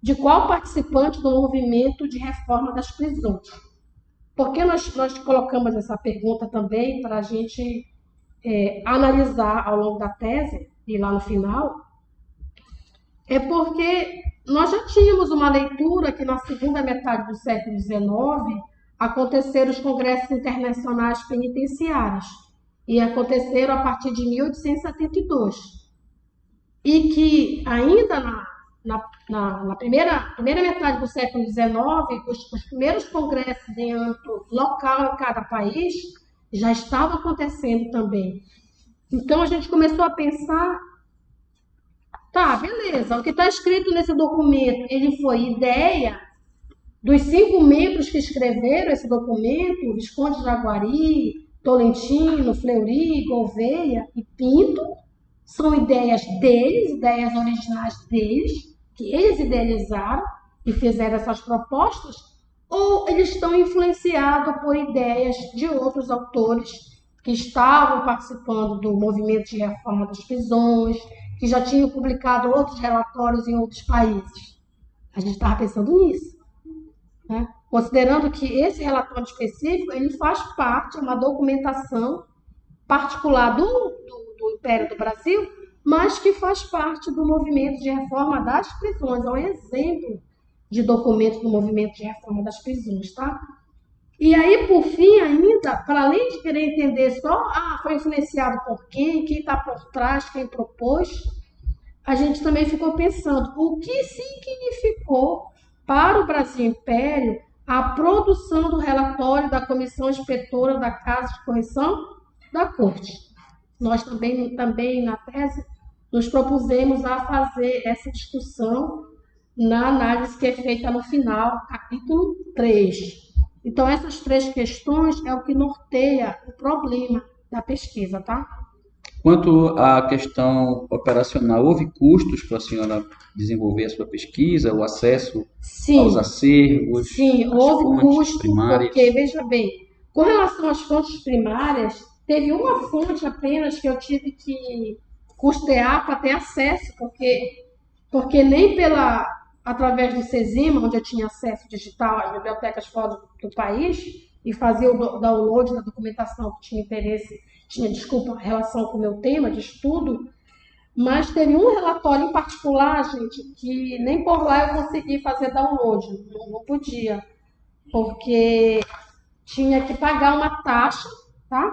de qual participante do movimento de reforma das prisões. Por que nós colocamos essa pergunta também para a gente analisar ao longo da tese e lá no final? É porque nós já tínhamos uma leitura que na segunda metade do século XIX aconteceram os congressos internacionais penitenciários, e aconteceram a partir de 1872. E que ainda na primeira metade do século XIX, os primeiros congressos em âmbito local em cada país já estavam acontecendo também. Então a gente começou a pensar, tá, beleza, o que está escrito nesse documento, ele foi ideia dos 5 membros que escreveram esse documento, Visconde de Jaguari, Tolentino, Fleury, Gouveia e Pinto, são ideias deles, ideias originais deles, que eles idealizaram e fizeram essas propostas, ou eles estão influenciados por ideias de outros autores que estavam participando do movimento de reforma das prisões, que já tinham publicado outros relatórios em outros países. A gente estava pensando nisso, né? Considerando que esse relatório específico ele faz parte, é uma documentação particular do Império do Brasil, mas que faz parte do movimento de reforma das prisões. É um exemplo de documento do movimento de reforma das prisões, tá? E aí, por fim, ainda, para além de querer entender só, foi influenciado por quem está por trás, quem propôs, a gente também ficou pensando o que significou para o Brasil Império a produção do relatório da Comissão Inspetora da Casa de Correção da Corte. Nós também na tese, nos propusemos a fazer essa discussão na análise que é feita no final, capítulo 3. Então, essas 3 questões é o que norteia o problema da pesquisa, tá? Quanto à questão operacional, houve custos para a senhora desenvolver a sua pesquisa, o acesso aos acervos? Sim, houve custo, porque, veja bem, com relação às fontes primárias, teve uma fonte apenas que eu tive que custear para ter acesso, porque nem através do CESIMA, onde eu tinha acesso digital às bibliotecas fora do país, e fazia o download da documentação que tinha interesse, desculpa, relação com o meu tema de estudo, mas teve um relatório em particular, gente, que nem por lá eu consegui fazer download, não podia, porque tinha que pagar uma taxa, tá?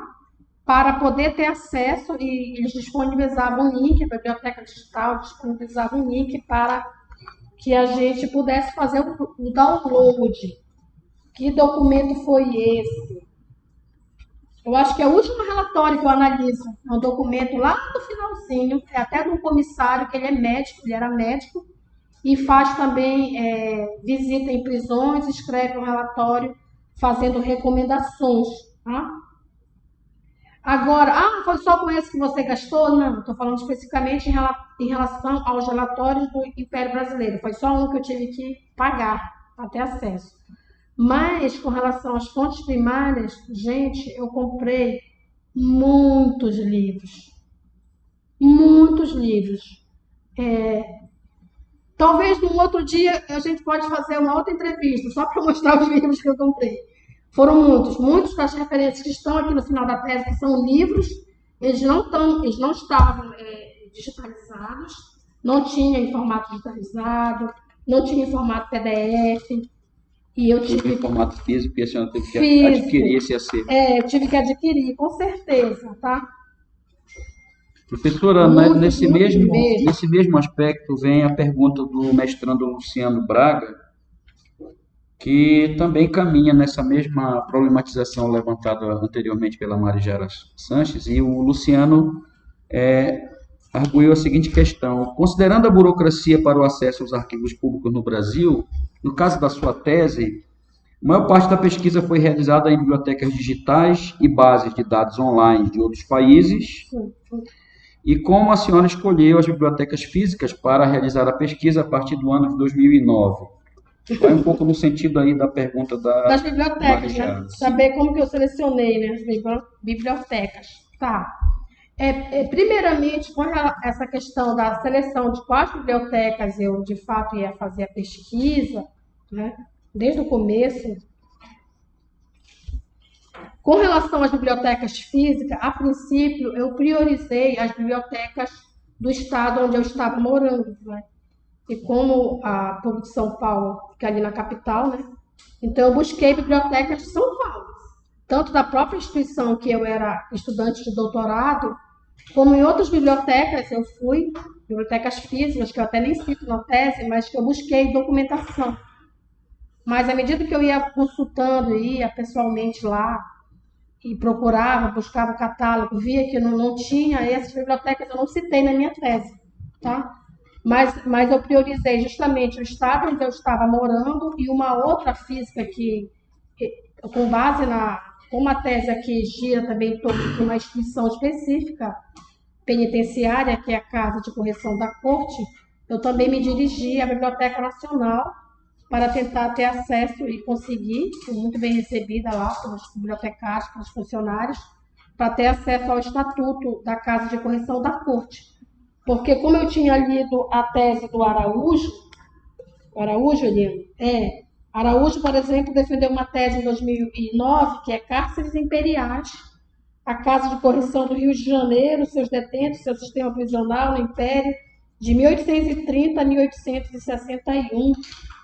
Para poder ter acesso, e eles disponibilizavam um link, a biblioteca digital disponibilizava um link para que a gente pudesse fazer o download. Que documento foi esse? Eu acho que é o último relatório que eu analiso. É um documento lá do finalzinho, é até de um comissário, que ele é médico, ele era médico, e faz também visita em prisões, escreve um relatório fazendo recomendações, tá? Agora, foi só com esse que você gastou? Não, estou falando especificamente em relação aos relatórios do Império Brasileiro. Foi só um que eu tive que pagar para ter acesso. Mas, com relação às fontes primárias, gente, eu comprei muitos livros. Muitos livros. Talvez num outro dia a gente pode fazer uma outra entrevista, só para mostrar os livros que eu comprei. Foram muitos das referências que estão aqui no final da tese, que são livros, eles não estavam digitalizados, não tinha em formato digitalizado, não tinha em formato PDF, e eu tive em formato físico, e a senhora teve que adquirir esse acervo. Eu tive que adquirir, com certeza, tá? Professora, nesse mesmo aspecto vem a pergunta do mestrando Luciano Braga, que também caminha nessa mesma problematização levantada anteriormente pela Marigera Sanches, e o Luciano arguiu a seguinte questão: considerando a burocracia para o acesso aos arquivos públicos no Brasil, no caso da sua tese, a maior parte da pesquisa foi realizada em bibliotecas digitais e bases de dados online de outros países. E como a senhora escolheu as bibliotecas físicas para realizar a pesquisa a partir do ano de 2009? Vai um pouco no sentido aí da pergunta das bibliotecas, né? Saber como que eu selecionei, né, as bibliotecas. Tá. Primeiramente, com essa questão da seleção de quais bibliotecas eu, de fato, ia fazer a pesquisa, né, desde o começo. Com relação às bibliotecas físicas, a princípio, eu priorizei as bibliotecas do estado onde eu estava morando, né? E como a PUC de São Paulo fica ali na capital, né? Então, eu busquei bibliotecas de São Paulo, tanto da própria instituição que eu era estudante de doutorado, como em outras bibliotecas eu fui, bibliotecas físicas, que eu até nem cito na tese, mas que eu busquei documentação. Mas, à medida que eu ia consultando, ia pessoalmente lá, e buscava o catálogo, via que não tinha, essas bibliotecas eu não citei na minha tese, tá? Mas eu priorizei justamente o estado onde eu estava morando e uma outra física que, com base como a tese aqui gira também em torno de uma instituição específica, penitenciária, que é a Casa de Correção da Corte, eu também me dirigi à Biblioteca Nacional para tentar ter acesso e conseguir, fui muito bem recebida lá pelos bibliotecários, pelos funcionários, para ter acesso ao estatuto da Casa de Correção da Corte. Porque como eu tinha lido a tese do Araújo, Eliane, Araújo, por exemplo, defendeu uma tese em 2009, que é Cárceres Imperiais, a Casa de Correção do Rio de Janeiro, seus detentos, seu sistema prisional no Império, de 1830 a 1861,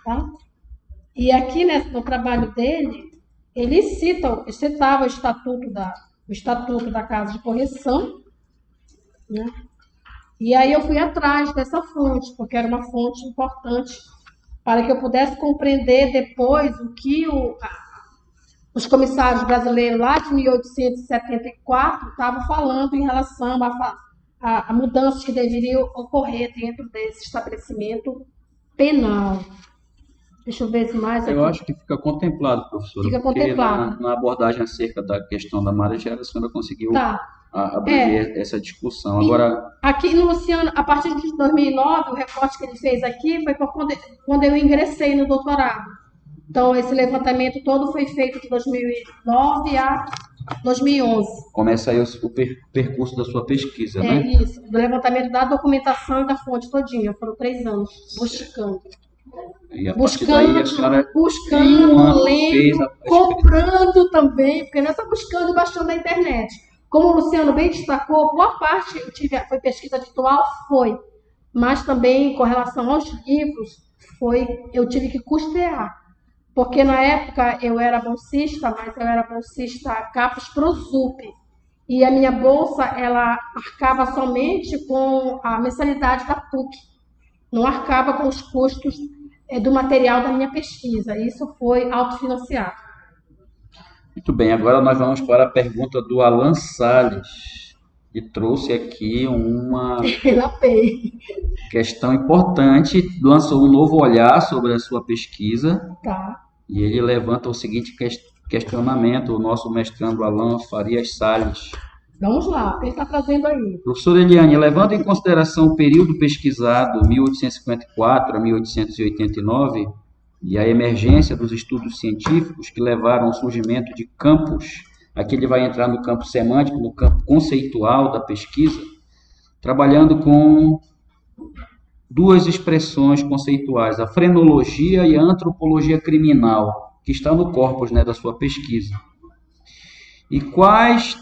tá? E aqui no trabalho dele, ele citava o Estatuto da Casa de Correção, né? E aí eu fui atrás dessa fonte, porque era uma fonte importante para que eu pudesse compreender depois o que os comissários brasileiros lá de 1874 estavam falando em relação a mudanças que deveriam ocorrer dentro desse estabelecimento penal. Deixa eu ver se mais aqui. Eu acho que fica contemplado, professora. Fica contemplado. Na abordagem acerca da questão da Marigera, a senhora conseguiu abrir essa discussão. Agora, aqui no Luciano, a partir de 2009, o recorte que ele fez aqui foi quando eu ingressei no doutorado. Então, esse levantamento todo foi feito de 2009 a 2011. Começa aí o percurso da sua pesquisa, né? Isso, do levantamento da documentação e da fonte todinha. Foram 3 anos buscando. E a partir daí a senhora, em um buscando, ano, fez lendo, a comprando também, porque não é só buscando e baixando da internet. Como o Luciano bem destacou, boa parte foi pesquisa virtual, foi. Mas também, com relação aos livros, eu tive que custear. Porque na época eu era bolsista, mas eu era bolsista CAPES Prosup. E a minha bolsa, ela arcava somente com a mensalidade da PUC. Não arcava com os custos do material da minha pesquisa. Isso foi autofinanciado. Muito bem, agora nós vamos para a pergunta do Alan Salles, que trouxe aqui uma Relapei. questão importante, lançou um novo olhar sobre a sua pesquisa, Tá. e ele levanta o seguinte questionamento, o nosso mestrando Alan Farias Salles. Vamos lá, o que ele está trazendo aí? Professora Eliane, levando em consideração o período pesquisado, 1854 a 1889, e a emergência dos estudos científicos que levaram ao surgimento de campos, aqui ele vai entrar no campo semântico, no campo conceitual da pesquisa, trabalhando com duas expressões conceituais, a frenologia e a antropologia criminal, que está no corpus, né, da sua pesquisa. E quais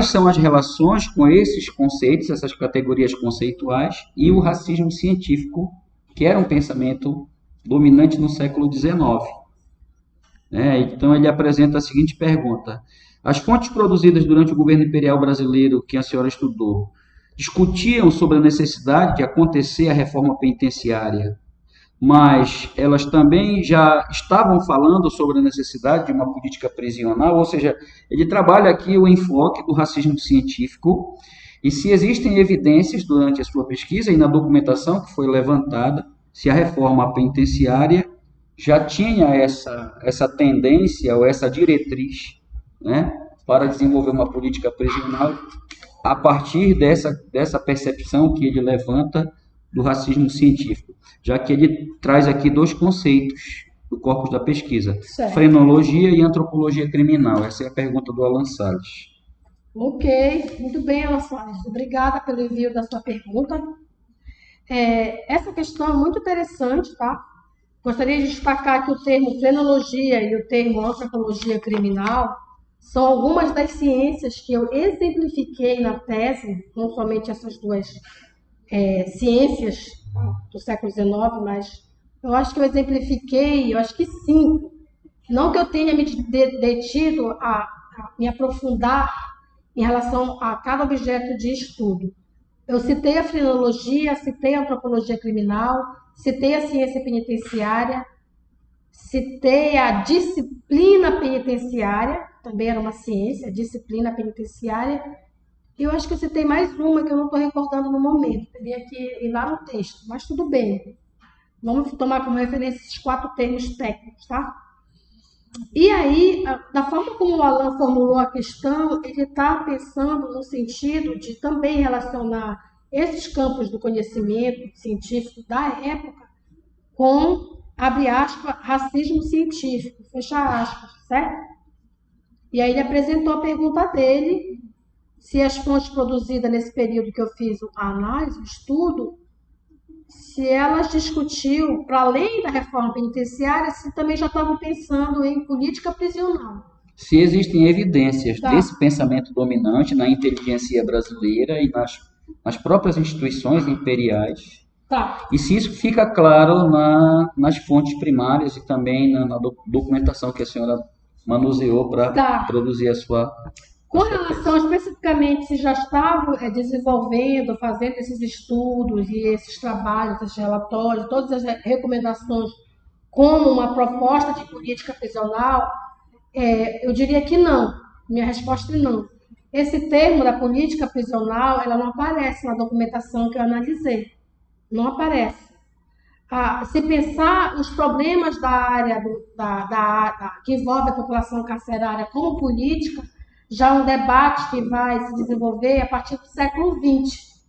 são as relações com esses conceitos, essas categorias conceituais, e o racismo científico, que era um pensamento dominante no século XIX. Então, ele apresenta a seguinte pergunta: as fontes produzidas durante o governo imperial brasileiro que a senhora estudou discutiam sobre a necessidade de acontecer a reforma penitenciária, mas elas também já estavam falando sobre a necessidade de uma política prisional, ou seja, ele trabalha aqui o enfoque do racismo científico, e se existem evidências durante a sua pesquisa e na documentação que foi levantada, se a reforma penitenciária já tinha essa tendência ou essa diretriz, né, para desenvolver uma política prisional a partir dessa percepção que ele levanta do racismo científico, já que ele traz aqui dois conceitos do corpus da pesquisa, Certo. Frenologia e antropologia criminal. Essa é a pergunta do Alan Salles. Ok, muito bem, Alan Salles. Obrigada pelo envio da sua pergunta. Essa questão é muito interessante, tá? Gostaria de destacar que o termo frenologia e o termo antropologia criminal são algumas das ciências que eu exemplifiquei na tese, não somente essas duas ciências do século XIX, mas eu acho que eu exemplifiquei, eu acho que 5. Não que eu tenha me detido a me aprofundar em relação a cada objeto de estudo. Eu citei a frenologia, citei a antropologia criminal, citei a ciência penitenciária, citei a disciplina penitenciária, também era uma ciência, a disciplina penitenciária. E eu acho que eu citei mais uma que eu não estou recordando no momento. Teria que ir lá no texto, mas tudo bem. Vamos tomar como referência esses 4 termos técnicos, tá? E aí, da forma como o Alan formulou a questão, ele está pensando no sentido de também relacionar esses campos do conhecimento científico da época com, abre aspas, racismo científico, fecha aspas, certo? E aí ele apresentou a pergunta dele, se as fontes produzidas nesse período que eu fiz a análise, o estudo, se elas discutiam, para além da reforma penitenciária, se também já estavam pensando em política prisional. Se existem evidências desse pensamento dominante na inteligência brasileira e nas próprias instituições imperiais, e se isso fica claro nas fontes primárias e também na documentação que a senhora manuseou para produzir a sua... Com relação especificamente se já estavam desenvolvendo, fazendo esses estudos e esses trabalhos, esses relatórios, todas as recomendações como uma proposta de política prisional, eu diria que não. Minha resposta é não. Esse termo da política prisional, ela não aparece na documentação que eu analisei. Não aparece. Se pensar os problemas da área que envolve a população carcerária como política, já um debate que vai se desenvolver a partir do século XX.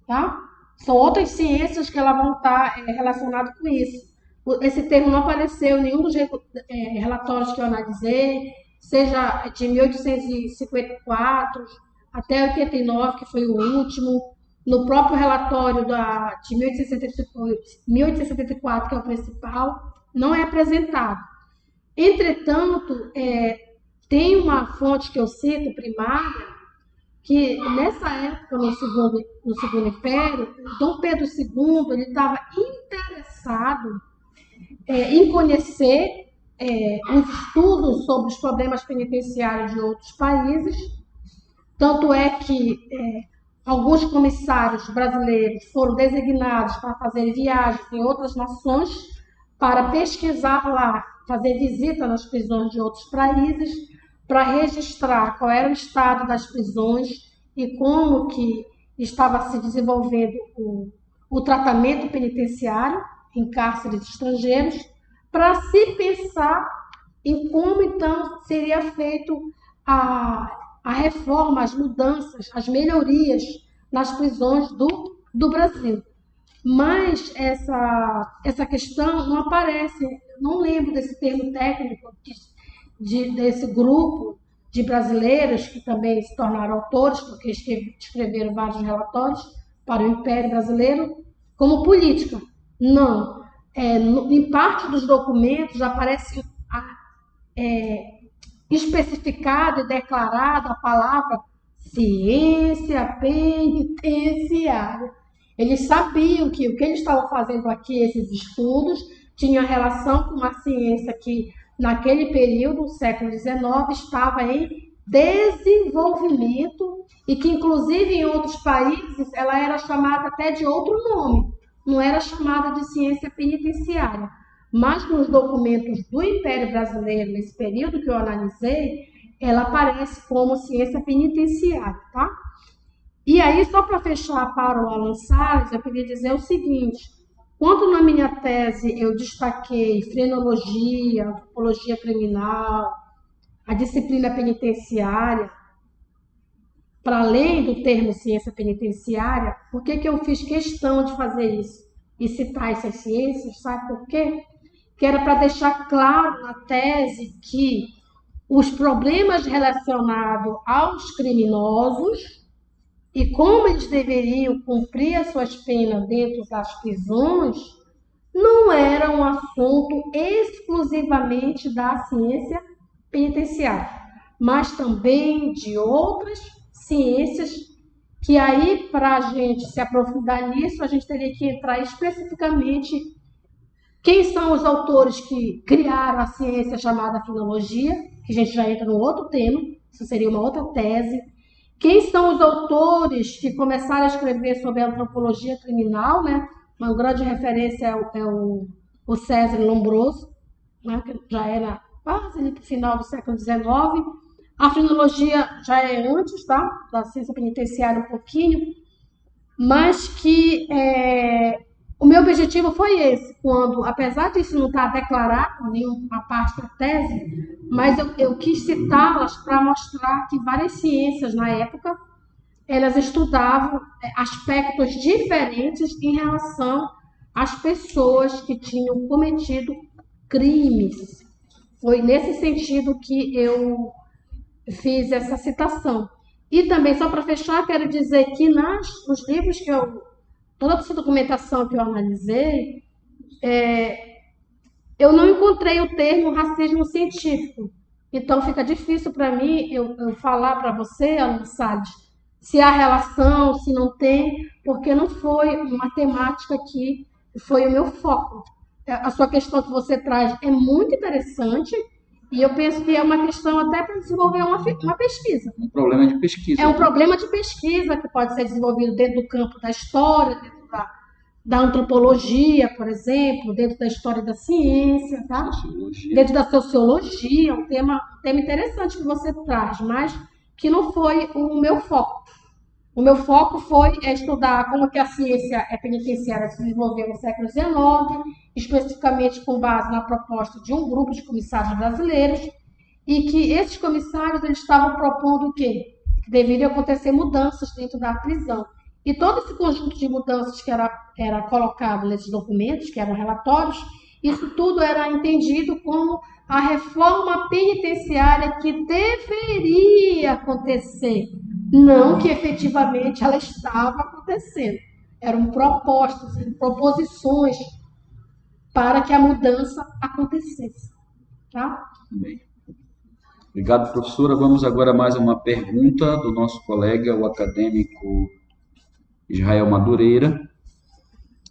Tá? São outras ciências que elas vão estar relacionadas com isso. Esse termo não apareceu em nenhum dos relatórios que eu analisei, seja de 1854 até 89, que foi o último, no próprio relatório de 1874, que é o principal, não é apresentado. Entretanto, tem uma fonte que eu cito, primária, que nessa época, no segundo Império, Dom Pedro II ele estava interessado em conhecer os estudos sobre os problemas penitenciários de outros países. Tanto é que alguns comissários brasileiros foram designados para fazer viagens em outras nações, para pesquisar lá, fazer visita nas prisões de outros países, para registrar qual era o estado das prisões e como que estava se desenvolvendo o tratamento penitenciário em cárceres estrangeiros, para se pensar em como então seria feito a reforma, as mudanças, as melhorias nas prisões do Brasil. Mas essa questão não aparece, não lembro desse termo técnico, desse grupo de brasileiros que também se tornaram autores, porque escreveram vários relatórios para o Império Brasileiro, como política. Não. Em parte dos documentos aparece especificado e declarado a palavra ciência penitenciária. Eles sabiam que o que eles estavam fazendo aqui, esses estudos, tinha relação com uma ciência que, naquele período, século XIX, estava em desenvolvimento e que, inclusive, em outros países, ela era chamada até de outro nome. Não era chamada de ciência penitenciária. Mas nos documentos do Império Brasileiro, nesse período que eu analisei, ela aparece como ciência penitenciária, tá? E aí, só para fechar para o Alan Salles, eu queria dizer o seguinte: quando na minha tese eu destaquei frenologia, antropologia criminal, a disciplina penitenciária, para além do termo ciência penitenciária, por que eu fiz questão de fazer isso e citar essas ciências? Sabe por quê? Que era para deixar claro na tese que os problemas relacionados aos criminosos e como eles deveriam cumprir as suas penas dentro das prisões não era um assunto exclusivamente da ciência penitenciária, mas também de outras ciências que aí, para a gente se aprofundar nisso, a gente teria que entrar especificamente quem são os autores que criaram a ciência chamada filologia, que a gente já entra no outro tema, isso seria uma outra tese. Quem são os autores que começaram a escrever sobre a antropologia criminal, né? Uma grande referência é o César Lombroso, né? Que já era quase no final do século XIX. A frenologia já é antes, tá? Da ciência penitenciária um pouquinho, mas que o meu objetivo foi esse, quando, apesar disso não estar declarado em nenhuma parte da tese, mas eu quis citá-las para mostrar que várias ciências, na época, elas estudavam aspectos diferentes em relação às pessoas que tinham cometido crimes. Foi nesse sentido que eu fiz essa citação. E também, só para fechar, quero dizer que nos livros que toda essa documentação que eu analisei, eu não encontrei o termo racismo científico. Então, fica difícil para mim eu falar para você, Alan Salles, se há relação, se não tem, porque não foi uma temática que foi o meu foco. A sua questão que você traz é muito interessante e eu penso que é uma questão até para desenvolver uma pesquisa. Um problema de pesquisa. É um problema de pesquisa que pode ser desenvolvido dentro do campo da história, dentro da antropologia, por exemplo, dentro da história da ciência, tá? Dentro da sociologia, um tema interessante que você traz, mas que não foi o meu foco. O meu foco foi estudar como que a ciência penitenciária se desenvolveu no século XIX, especificamente com base na proposta de um grupo de comissários brasileiros, e que esses comissários eles estavam propondo o quê? Que deveriam acontecer mudanças dentro da prisão. E todo esse conjunto de mudanças que era colocado nesses documentos, que eram relatórios, isso tudo era entendido como a reforma penitenciária que deveria acontecer Não que efetivamente ela estava acontecendo. Eram propostas, proposições para que a mudança acontecesse. Tá? Bem. Obrigado, professora. Vamos agora a mais uma pergunta do nosso colega, o acadêmico Israel Madureira.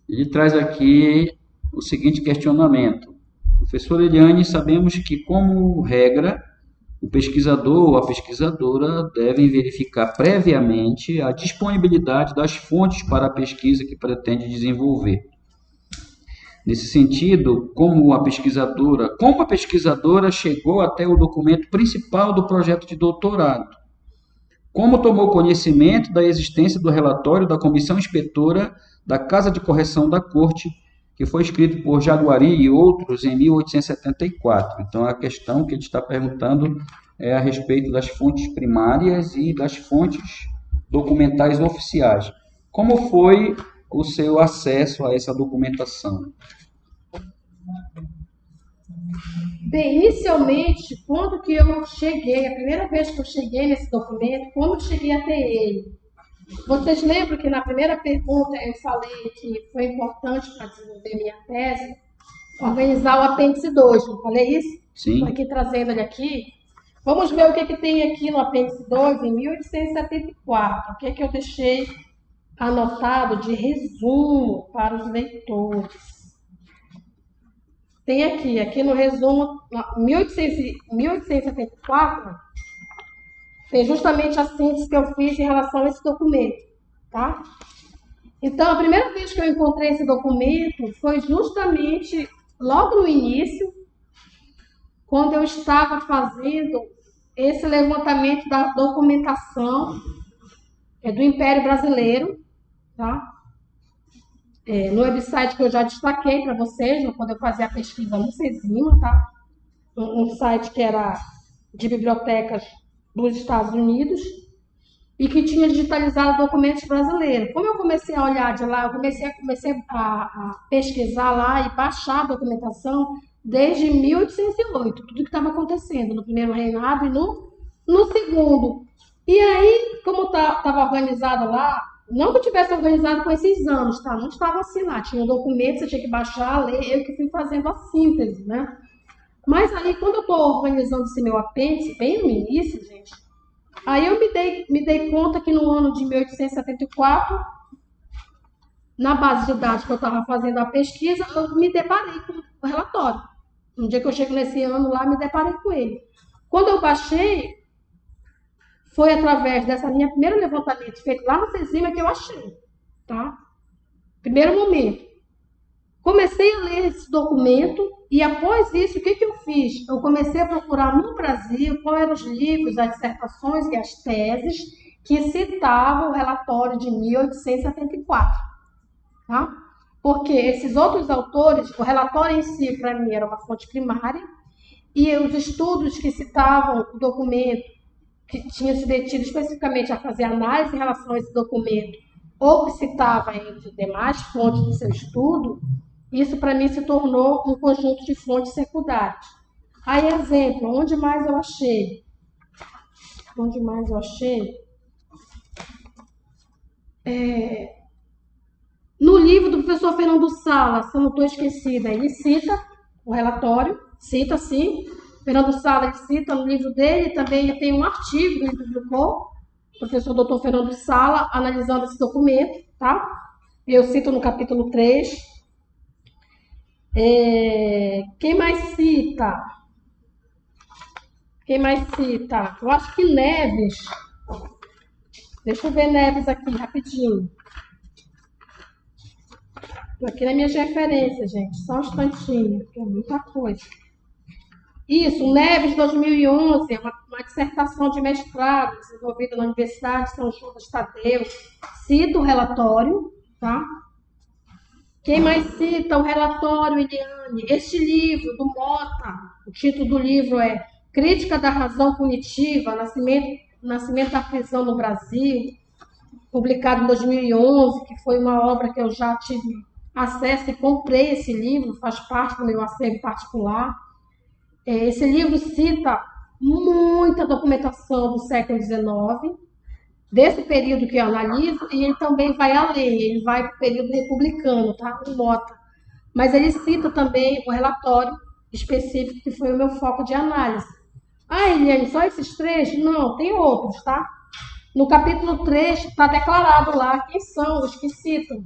Ele traz aqui o seguinte questionamento. Professora Eliane, sabemos que, como regra, o pesquisador ou a pesquisadora devem verificar previamente a disponibilidade das fontes para a pesquisa que pretende desenvolver. Nesse sentido, como a pesquisadora chegou até o documento principal do projeto de doutorado? Como tomou conhecimento da existência do relatório da Comissão Inspetora da Casa de Correção da Corte, que foi escrito por Jaguari e outros em 1874? Então, a questão que ele está perguntando é a respeito das fontes primárias e das fontes documentais oficiais. Como foi o seu acesso a essa documentação? Bem, inicialmente, quando que eu cheguei, a primeira vez que eu cheguei nesse documento, como eu cheguei até ele? Vocês lembram que na primeira pergunta eu falei que foi importante para desenvolver minha tese organizar o apêndice 2, não falei isso? Sim. Estou aqui trazendo ele aqui. Vamos ver o que tem aqui no apêndice 2, em 1874. O que eu deixei anotado de resumo para os leitores. Tem aqui no resumo, 1874, tem justamente a síntese que eu fiz em relação a esse documento, tá? Então, a primeira vez que eu encontrei esse documento foi justamente logo no início, quando eu estava fazendo esse levantamento da documentação do Império Brasileiro, tá? No website que eu já destaquei para vocês, quando eu fazia a pesquisa no CESIMA, tá? Um site que era de bibliotecas dos Estados Unidos e que tinha digitalizado documentos brasileiros. Como eu comecei a olhar de lá, eu comecei a pesquisar lá e baixar a documentação desde 1808, tudo que estava acontecendo no primeiro reinado e no segundo. E aí, como estava organizado lá, não que eu tivesse organizado com esses anos, tá? Não estava assim lá. Tinha um documento, você tinha que baixar, ler, eu que fui fazendo a síntese, né? Mas aí, quando eu estou organizando esse meu apêndice, bem no início, gente, aí eu me dei conta que no ano de 1874, na base de dados que eu estava fazendo a pesquisa, eu me deparei com o relatório. No dia que eu chego nesse ano lá, me deparei com ele. Quando eu baixei, foi através dessa minha primeiro levantamento feito lá no CESIMA que eu achei, tá? Primeiro momento. Comecei a ler esse documento e após isso, o que eu fiz? Eu comecei a procurar no Brasil quais eram os livros, as dissertações e as teses que citavam o relatório de 1874, tá? Porque esses outros autores, o relatório em si, para mim, era uma fonte primária e os estudos que citavam o documento que tinha se detido especificamente a fazer análise em relação a esse documento, ou que citava entre demais fontes do seu estudo, isso para mim se tornou um conjunto de fontes secundárias. Aí, exemplo, onde mais eu achei? No livro do professor Fernando Sala, se eu não estou esquecida, ele cita o relatório, cita sim. Fernando Sala, ele cita no livro dele, também tem um artigo que ele publicou, o professor Dr. Fernando Sala, analisando esse documento, tá? Eu cito no capítulo 3. Quem mais cita? Eu acho que Neves. Deixa eu ver Neves aqui, rapidinho. Estou aqui nas minhas referências, gente. Só um instantinho, porque é muita coisa. Isso, Neves, 2011, uma dissertação de mestrado desenvolvida na Universidade de São Judas Tadeu. Cita o relatório, tá? Quem mais cita o relatório, Eliane? Este livro, do Mota, o título do livro é Crítica da Razão Punitiva, Nascimento da Prisão no Brasil, publicado em 2011, que foi uma obra que eu já tive acesso e comprei esse livro, faz parte do meu acervo particular. Esse livro cita muita documentação do século XIX, desse período que eu analiso, e ele também vai além, ele vai para o período republicano, tá? Não nota. Mas ele cita também o relatório específico que foi o meu foco de análise. Ah, Eliane, só esses três? Não, tem outros, tá? No capítulo 3 está declarado lá quem são os que citam.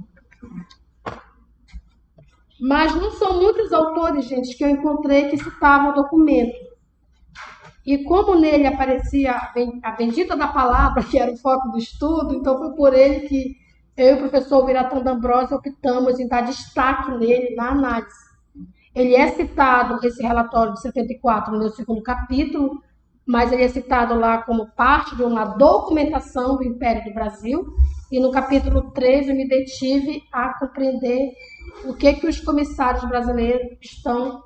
Mas não são muitos autores, gente, que eu encontrei que citavam o documento. E como nele aparecia a bendita da palavra, que era o foco do estudo, então foi por ele que eu e o professor Viratã D'Ambrosio optamos em dar destaque nele na análise. Ele é citado, esse relatório de 74, no meu segundo capítulo, mas ele é citado lá como parte de uma documentação do Império do Brasil, e no capítulo 3 eu me detive a compreender o que os comissários brasileiros estão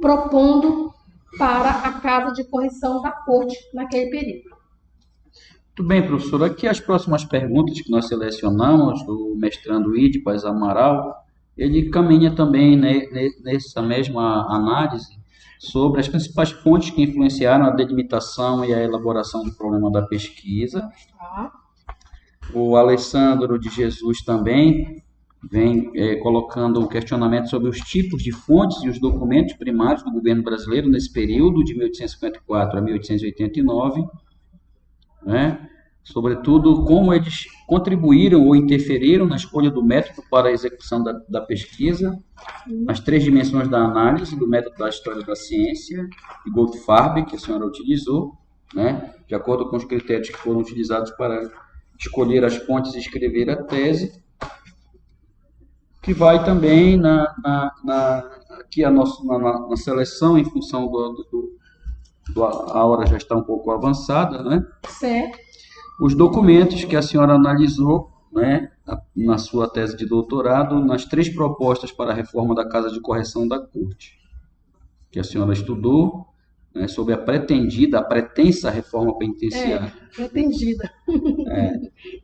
propondo para a Casa de Correção da Corte naquele período. Muito bem, professor. Aqui as próximas perguntas que nós selecionamos do mestrando Idpas Amaral, ele caminha também nessa mesma análise sobre as principais fontes que influenciaram a delimitação e a elaboração do problema da pesquisa. O Alessandro de Jesus também vem colocando um questionamento sobre os tipos de fontes e os documentos primários do governo brasileiro nesse período de 1854 a 1889, né? Sobretudo como eles contribuíram ou interferiram na escolha do método para a execução da pesquisa, as três dimensões da análise do método da história da ciência de Goldfarb, que a senhora utilizou, né? De acordo com os critérios que foram utilizados para escolher as fontes e escrever a tese, que vai também aqui na seleção em função a hora já está um pouco avançada, né? Certo. Os documentos que a senhora analisou, né, na sua tese de doutorado, nas três propostas para a reforma da Casa de Correção da Corte, que a senhora estudou, né, sobre a pretensa reforma penitenciária. Pretendida.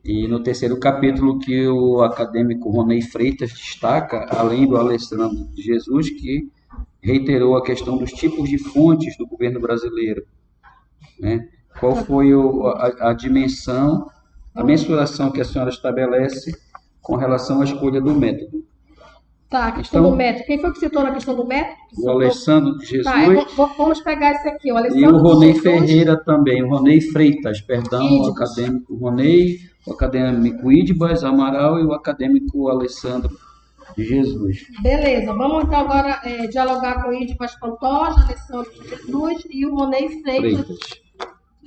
E no terceiro capítulo que o acadêmico Ronei Freitas destaca, além do Alessandro de Jesus, que reiterou a questão dos tipos de fontes do governo brasileiro, né? Qual foi a dimensão, a mensuração que a senhora estabelece com relação à escolha do método? Tá, a questão do método. Quem foi que citou na questão do método? O Alessandro de Jesus. Tá, vamos pegar esse aqui. E o Ronei Ferreira também, o Ronei Freitas, perdão, o acadêmico Ronei, o acadêmico Idpas Amaral e o acadêmico Alessandro de Jesus. Beleza, vamos então agora dialogar com o Idpas Pantoja, Alessandro de Jesus e o Ronei Freitas,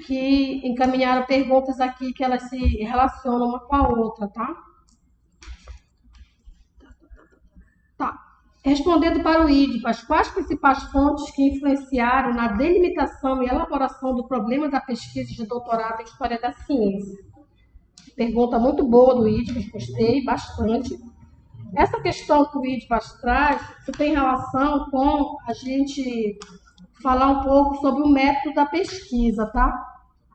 que encaminharam perguntas aqui que elas se relacionam uma com a outra, tá? Tá. Respondendo para o Idpas, quais principais fontes que influenciaram na delimitação e elaboração do problema da pesquisa de doutorado em História da Ciência? Pergunta muito boa do Idpas, gostei bastante. Essa questão que o Idpas traz, isso tem relação com a gente falar um pouco sobre o método da pesquisa, tá?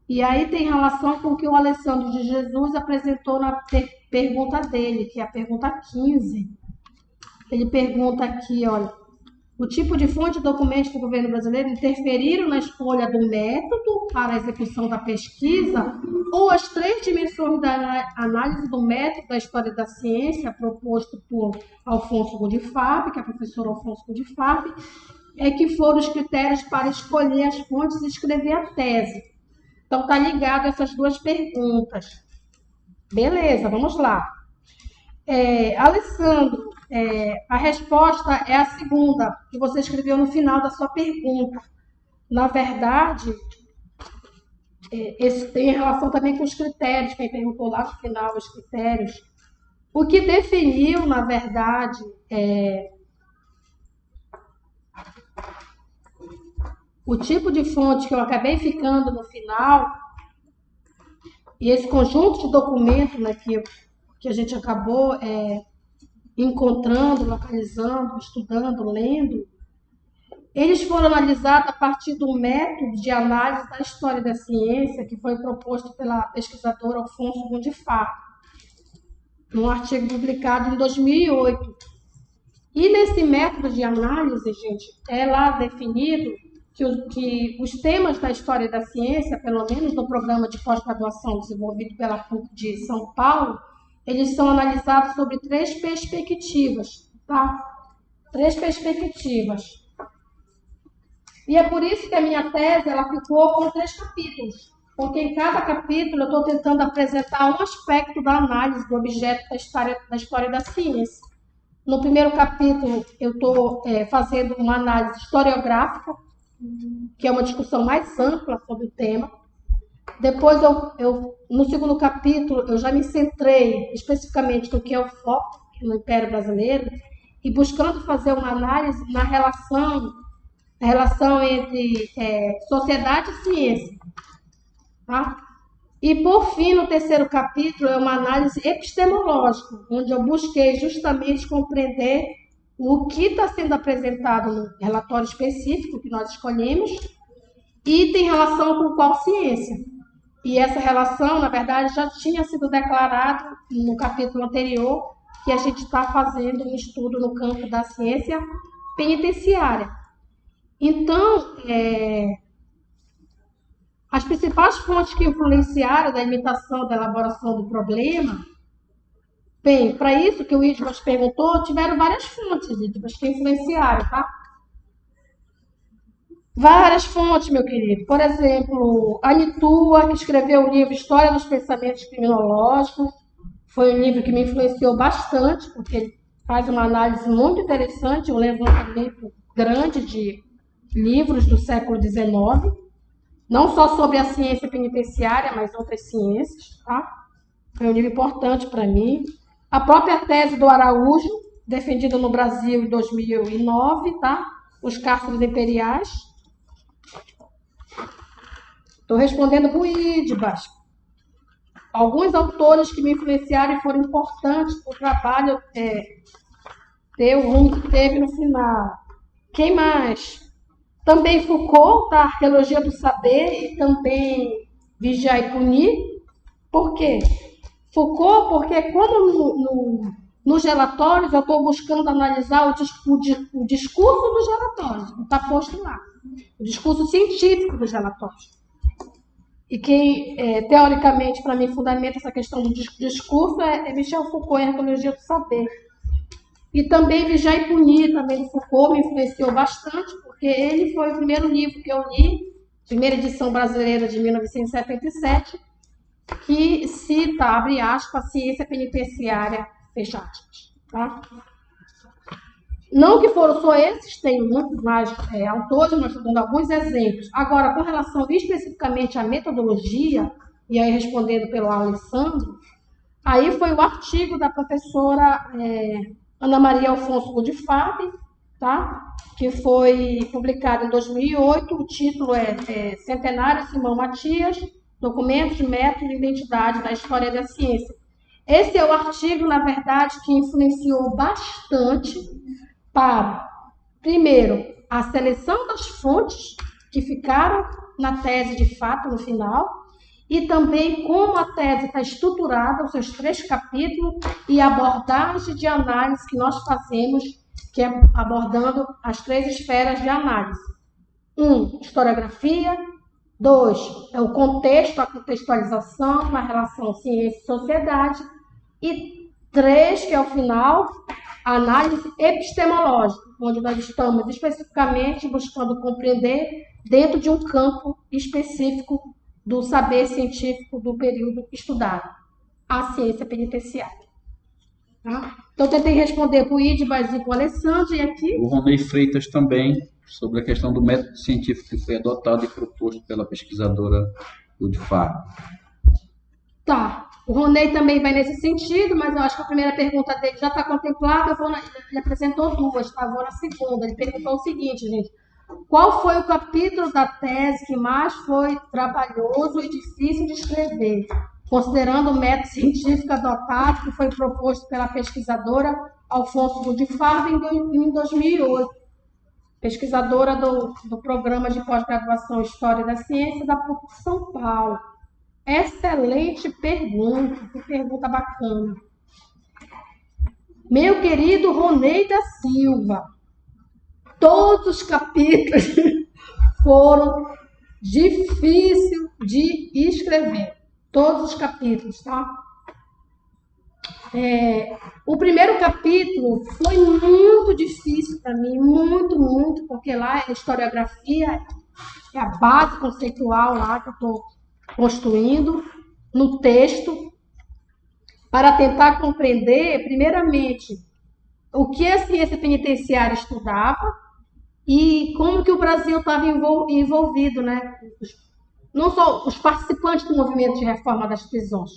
E aí tem relação com o que o Alessandro de Jesus apresentou na pergunta dele, que é a pergunta 15. Ele pergunta aqui, olha, o tipo de fonte e documentos do governo brasileiro interferiram na escolha do método para a execução da pesquisa ou as três dimensões da análise do método da história da ciência proposto por Alfonso Goldfarb, que é o professor Alfonso Goldfarb, que foram os critérios para escolher as fontes e escrever a tese. Então, está ligado a essas duas perguntas. Beleza, vamos lá. Alessandro, a resposta é a segunda, que você escreveu no final da sua pergunta. Na verdade, esse tem relação também com os critérios, quem perguntou lá no final, os critérios. O que definiu, na verdade, o tipo de fonte que eu acabei ficando no final, e esse conjunto de documentos, né, que a gente acabou encontrando, localizando, estudando, lendo, eles foram analisados a partir do método de análise da história da ciência que foi proposto pela pesquisadora Alfonso Goldfarb, num artigo publicado em 2008. E nesse método de análise, gente, é lá definido que os temas da história da ciência, pelo menos no programa de pós-graduação desenvolvido pela PUC de São Paulo, eles são analisados sobre 3 perspectivas, tá? 3 perspectivas. E é por isso que a minha tese ela ficou com 3 capítulos, porque em cada capítulo eu estou tentando apresentar um aspecto da análise do objeto da história da ciência. No primeiro capítulo, eu estou fazendo uma análise historiográfica, que é uma discussão mais ampla sobre o tema. Depois, no segundo capítulo, eu já me centrei especificamente no que é o foco no Império Brasileiro e buscando fazer uma análise na relação entre sociedade e ciência. Tá? E, por fim, no terceiro capítulo, é uma análise epistemológica, onde eu busquei justamente compreender o que está sendo apresentado no relatório específico que nós escolhemos e tem relação com qual ciência. E essa relação, na verdade, já tinha sido declarado no capítulo anterior, que a gente está fazendo um estudo no campo da ciência penitenciária. Então, as principais fontes que influenciaram da imitação da elaboração do problema, bem, para isso que o Idmas perguntou, tiveram várias fontes, Idmas, que influenciaram, tá? Várias fontes, meu querido. Por exemplo, a Nitua, que escreveu o livro História dos Pensamentos Criminológicos, foi um livro que me influenciou bastante, porque ele faz uma análise muito interessante, um levantamento grande de livros do século XIX, não só sobre a ciência penitenciária, mas outras ciências, tá? Foi um livro importante para mim. A própria tese do Araújo, defendida no Brasil em 2009, tá? Os cárceres imperiais. Estou respondendo para o Idmas. Alguns autores que me influenciaram e foram importantes para o trabalho ter o rumo que teve no final. Quem mais? Também Foucault, tá? Arqueologia do Saber e também Vigiar e Punir. Por quê? Foucault, porque como nos relatórios eu estou buscando analisar o discurso dos relatórios, que está posto lá. O discurso científico dos relatórios. E quem, teoricamente, para mim, fundamenta essa questão do discurso é Michel Foucault, em Arqueologia do Saber. E também Vigiar e Punir, também do Foucault, me influenciou bastante, porque ele foi o primeiro livro que eu li, primeira edição brasileira de 1977, que cita, abre aspas, a ciência penitenciária, fecha aspas. Tá? Não que foram só esses, tem muitos mais autores, mas estou dando alguns exemplos. Agora, com relação especificamente à metodologia, e aí respondendo pelo Alessandro, aí foi o artigo da professora Ana Maria Alfonso Godifab, tá? Que foi publicado em 2008, o título é Centenário Simão Matias, Documentos, Método e Identidade da História da Ciência. Esse é o artigo, na verdade, que influenciou bastante para, primeiro, a seleção das fontes que ficaram na tese de fato no final, e também como a tese está estruturada, os seus 3 capítulos, e a abordagem de análise que nós fazemos, que é abordando as 3 esferas de análise. 1, historiografia. 2, é o contexto, a contextualização, a relação ciência e sociedade. E 3, que é o final, a análise epistemológica, onde nós estamos especificamente buscando compreender dentro de um campo específico do saber científico do período estudado, a ciência penitenciária. Tá? Então, tentei responder para o Idmas e para o Alessandro, e aqui... O Ronei Freitas também, sobre a questão do método científico que foi adotado e proposto pela pesquisadora Godifab. Tá. O Ronei também vai nesse sentido, mas eu acho que a primeira pergunta dele já está contemplada. Ele apresentou 2, tá? Vou na segunda. Ele perguntou o seguinte, gente. Qual foi o capítulo da tese que mais foi trabalhoso e difícil de escrever, considerando o método científico adotado que foi proposto pela pesquisadora Alfonso Godifab em 2008, pesquisadora do programa de pós-graduação História da Ciência da PUC de São Paulo? Excelente pergunta, que pergunta bacana. Meu querido Ronei da Silva, todos os capítulos foram difíceis de escrever. Todos os capítulos, tá? O primeiro capítulo foi muito difícil para mim, muito, porque lá é a historiografia, é a base conceitual lá que eu estou construindo no texto, para tentar compreender, primeiramente, o que a ciência penitenciária estudava e como que o Brasil estava envolvido, né? Não só os participantes do movimento de reforma das prisões,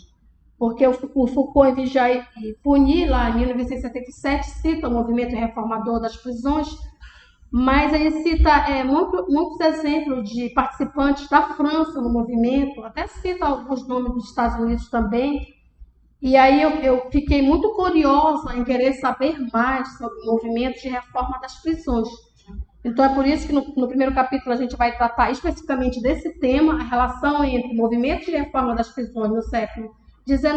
porque o Foucault, em Vigiar e Punir, lá em 1977, cita o movimento reformador das prisões, mas ele cita muitos exemplos de participantes da França no movimento, até cita alguns nomes dos Estados Unidos também. E aí eu fiquei muito curiosa em querer saber mais sobre o movimento de reforma das prisões. Então é por isso que no primeiro capítulo a gente vai tratar especificamente desse tema, a relação entre o movimento de reforma das prisões no século XIX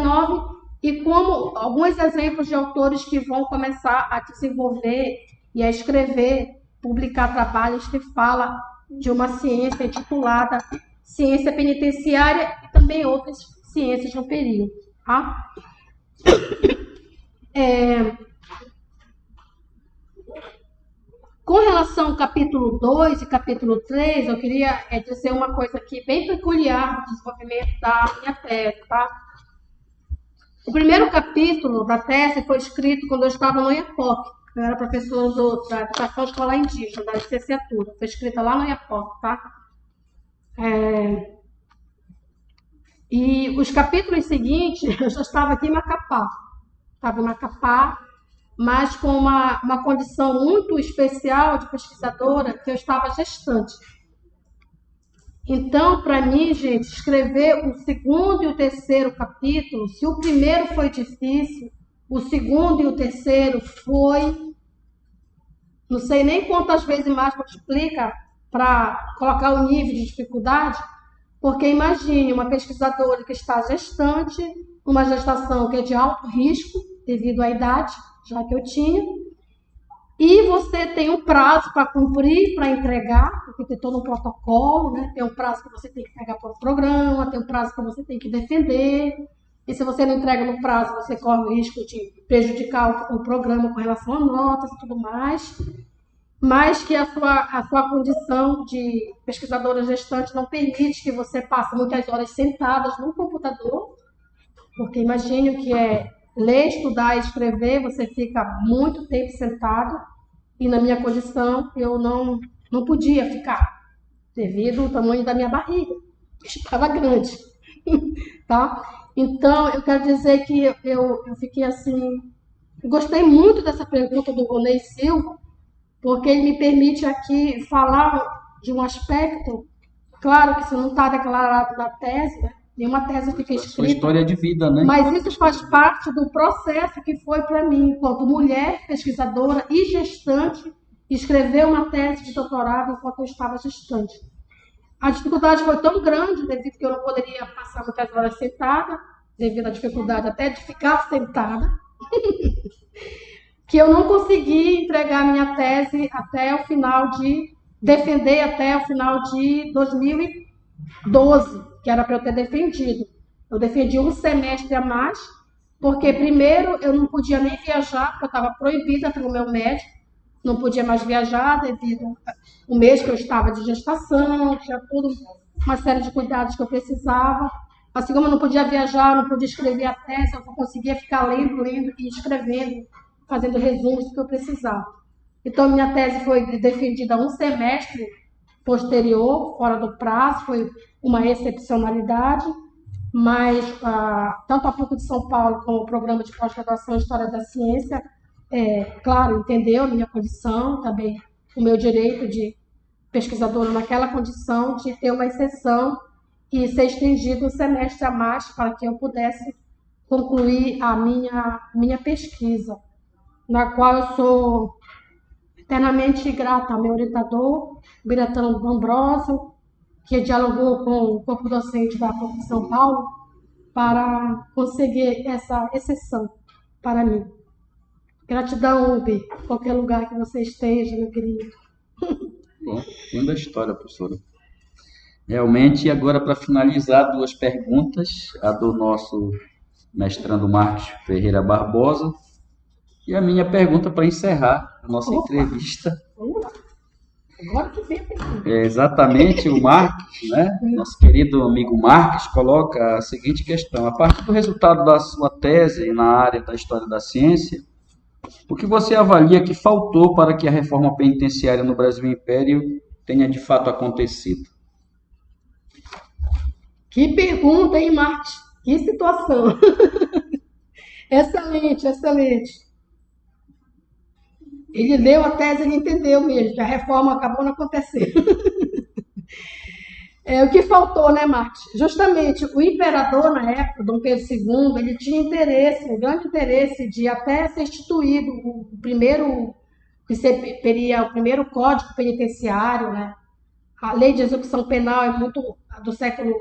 e como alguns exemplos de autores que vão começar a desenvolver e a escrever, publicar trabalhos que falam de uma ciência intitulada ciência penitenciária e também outras ciências no período. Tá? Com relação ao capítulo 2 e capítulo 3, eu queria dizer uma coisa aqui bem peculiar do desenvolvimento da minha tese. Tá? O primeiro capítulo da tese foi escrito quando eu estava no IAPOC. Eu era professora da Educação Escolar Indígena, da licenciatura. Foi escrita lá no IAPOC. Tá? E os capítulos seguintes, eu já estava aqui em Macapá. Estava em Macapá, mas com uma condição muito especial de pesquisadora, que eu estava gestante. Então, para mim, gente, escrever o segundo e o terceiro capítulo, se o primeiro foi difícil, o segundo e o terceiro foi... Não sei nem quantas vezes mais multiplica para colocar o nível de dificuldade, porque imagine uma pesquisadora que está gestante, uma gestação que é de alto risco, devido à idade, já que eu tinha, e você tem um prazo para cumprir, para entregar, porque tem todo um protocolo, né? Tem um prazo que você tem que pegar para o programa, tem um prazo que você tem que defender, e se você não entrega no prazo, você corre o risco de prejudicar o programa com relação a notas e tudo mais, mas que a sua condição de pesquisadora gestante não permite que você passe muitas horas sentadas no computador, porque imagine o que é ler, estudar e escrever, você fica muito tempo sentado, e na minha condição eu não podia ficar, devido ao tamanho da minha barriga, que estava grande. Tá? Então, eu quero dizer que eu fiquei assim... Gostei muito dessa pergunta do Ronei Silva, porque ele me permite aqui falar de um aspecto, claro que isso não está declarado na tese, né? Nenhuma tese fica escrita. Sua história de vida, né? Mas isso faz parte do processo que foi para mim, enquanto mulher, pesquisadora e gestante, escrever uma tese de doutorado enquanto eu estava gestante. A dificuldade foi tão grande, devido que eu não poderia passar muitas horas sentada, devido à dificuldade até de ficar sentada, que eu não consegui entregar minha tese até o final de... defender até o final de 2012, que era para eu ter defendido. Eu defendi um semestre a mais, porque primeiro eu não podia nem viajar, porque eu estava proibida pelo meu médico, não podia mais viajar devido ao mês que eu estava de gestação, tinha tudo, uma série de cuidados que eu precisava. Assim como eu não podia viajar, não podia escrever a tese, eu só conseguia ficar lendo e escrevendo, fazendo resumos do que eu precisava. Então, minha tese foi defendida um semestre posterior, fora do prazo, foi uma excepcionalidade, mas tanto a PUC de São Paulo como o Programa de Pós-Graduação em História da Ciência, claro, entendeu a minha condição, também o meu direito de pesquisadora naquela condição, de ter uma exceção e ser estendido um semestre a mais para que eu pudesse concluir a minha pesquisa, na qual eu sou eternamente grata ao meu orientador, Biratão Ambrosio, que dialogou com o corpo docente da PUC de São Paulo para conseguir essa exceção para mim. Gratidão, Ubi, em qualquer lugar que você esteja, meu querido. Bom, fim da história, professora. Realmente, agora para finalizar, duas perguntas. A do nosso mestrando Marcos Ferreira Barbosa e a minha pergunta para encerrar a nossa Opa, entrevista. vamos lá. Agora que vem a pergunta. É exatamente o Marcos, né? Nosso querido amigo Marcos coloca a seguinte questão: a partir do resultado da sua tese na área da história da ciência, o que você avalia que faltou para que a reforma penitenciária no Brasil Império tenha de fato acontecido? Que pergunta, hein, Marcos? Que situação. Excelente, excelente. Ele leu a tese, ele entendeu mesmo, que a reforma acabou não acontecendo. O que faltou, né, Marcos? Justamente, o imperador, na época, Dom Pedro II, ele tinha interesse, um grande interesse de até ser instituído o primeiro, que seria o primeiro código penitenciário, né? A lei de execução penal é muito do século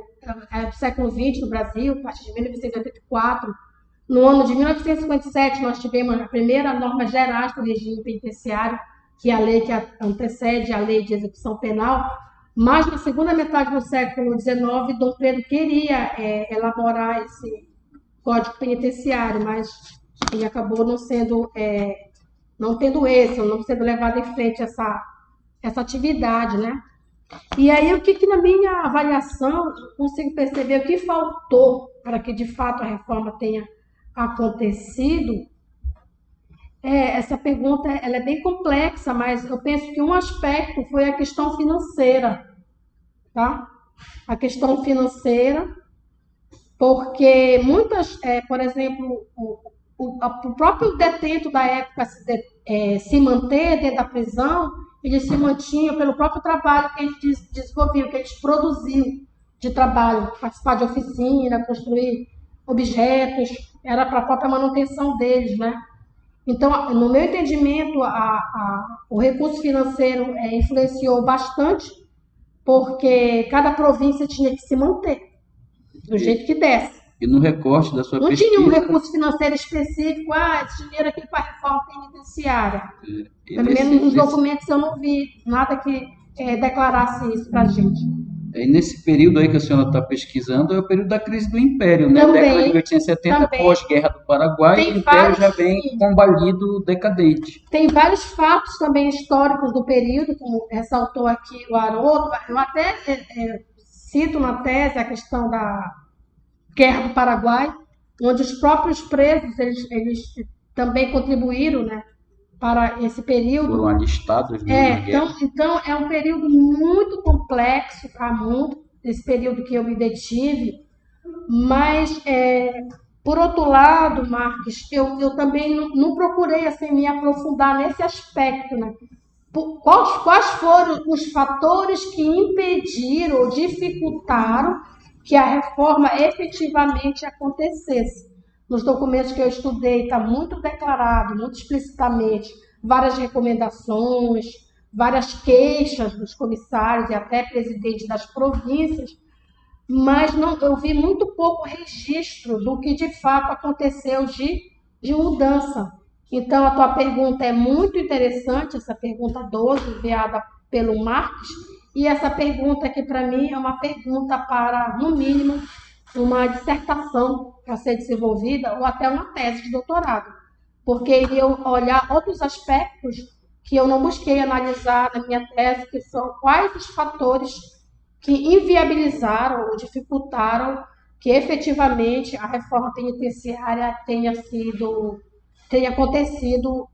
XX no Brasil, a partir de 1984. No ano de 1957, nós tivemos a primeira norma geral do regime penitenciário, que é a lei que antecede a lei de execução penal. Mas na segunda metade do século XIX, Dom Pedro queria elaborar esse código penitenciário, mas ele acabou não sendo, não tendo êxito, não sendo levado em frente essa atividade, né? E aí, o que na minha avaliação, eu consigo perceber o que faltou para que, de fato, a reforma tenha acontecido? Essa pergunta ela é bem complexa, mas eu penso que um aspecto foi a questão financeira, tá? A questão financeira, porque muitas, por exemplo, o próprio detento da época se manter dentro da prisão, eles se mantinham pelo próprio trabalho que eles desenvolviam, que eles produziam de trabalho, participar de oficina, construir objetos, era para a própria manutenção deles, né? Então, no meu entendimento, o recurso financeiro influenciou bastante, porque cada província tinha que se manter do jeito que desse. E no recorte da sua não pesquisa... Não tinha um recurso financeiro específico, esse dinheiro aqui para a reforma penitenciária. Pelo menos nos documentos eu não vi nada que declarasse isso para a gente. E nesse período aí que a senhora está pesquisando, é o período da crise do Império, né? Também, década de 1870, pós-guerra do Paraguai, o Império já vem combalido, decadente. Tem vários fatos também históricos do período, como ressaltou aqui o Haroldo. Eu até cito na tese a questão da Guerra do Paraguai, onde os próprios presos eles também contribuíram, né, para esse período. Foram alistados, né, então é um período muito complexo para mundo, esse período que eu me detive, mas por outro lado, Marcos, eu também não procurei assim, me aprofundar nesse aspecto, né? Quais foram os fatores que impediram ou dificultaram que a reforma efetivamente acontecesse? Nos documentos que eu estudei está muito declarado, muito explicitamente, várias recomendações, várias queixas dos comissários e até presidentes das províncias, mas eu vi muito pouco registro do que de fato aconteceu de mudança. Então, a tua pergunta é muito interessante, essa pergunta 12, enviada pelo Marcos, e essa pergunta aqui, para mim, é uma pergunta para, no mínimo, uma dissertação para ser desenvolvida ou até uma tese de doutorado, porque iria olhar outros aspectos que eu não busquei analisar na minha tese, que são quais os fatores que inviabilizaram ou dificultaram que efetivamente a reforma penitenciária tenha acontecido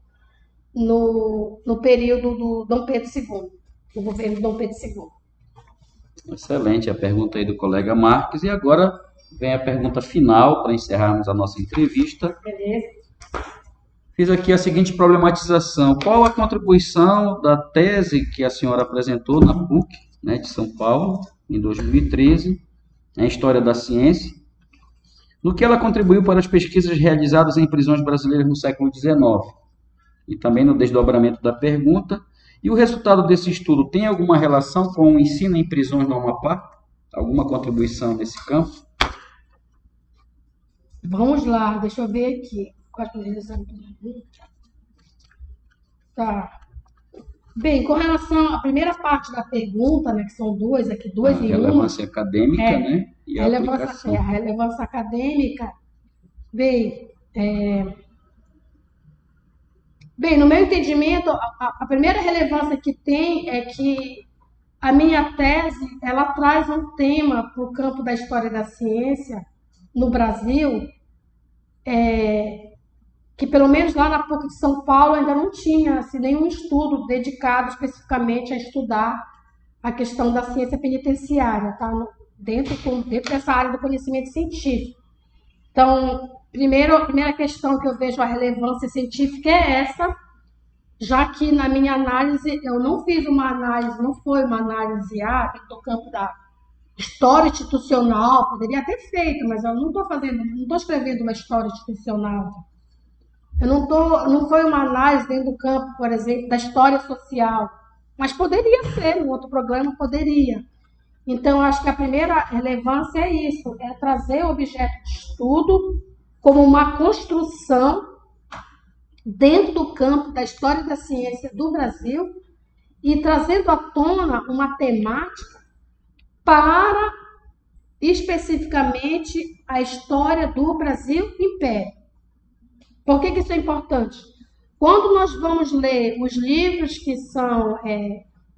no período do Dom Pedro II, do governo de Dom Pedro II. Excelente a pergunta aí do colega Marques. E agora vem a pergunta final para encerrarmos a nossa entrevista. Beleza. Fiz aqui a seguinte problematização. Qual a contribuição da tese que a senhora apresentou na PUC, né, de São Paulo, em 2013, em História da Ciência, no que ela contribuiu para as pesquisas realizadas em prisões brasileiras no século XIX? E também no desdobramento da pergunta. E o resultado desse estudo tem alguma relação com o ensino em prisões no Amapá? Alguma contribuição nesse campo? Vamos lá, deixa eu ver aqui. Tá. Bem, com relação à primeira parte da pergunta, né, que são duas, aqui A duas em uma, relevância acadêmica, é né? E a a relevância, aplicação. a relevância acadêmica. Bem, bem, no meu entendimento, a primeira relevância que tem é que a minha tese, ela traz um tema para o campo da história da ciência no Brasil, que pelo menos lá na PUC de São Paulo ainda não tinha assim, nenhum estudo dedicado especificamente a estudar a questão da ciência penitenciária, tá? Dentro dessa área do conhecimento científico. Então, a primeira questão que eu vejo a relevância científica é essa, já que na minha análise eu não fiz uma análise, não foi uma análise do campo da história institucional, poderia ter feito, mas eu não estou fazendo, não estou escrevendo uma história institucional. Não foi uma análise dentro do campo, por exemplo, da história social, mas poderia ser, no outro programa poderia. Então, acho que a primeira relevância é isso, é trazer o objeto de estudo como uma construção dentro do campo da história da ciência do Brasil e trazendo à tona uma temática para especificamente a história do Brasil Império. Por que isso é importante? Quando nós vamos ler os livros que são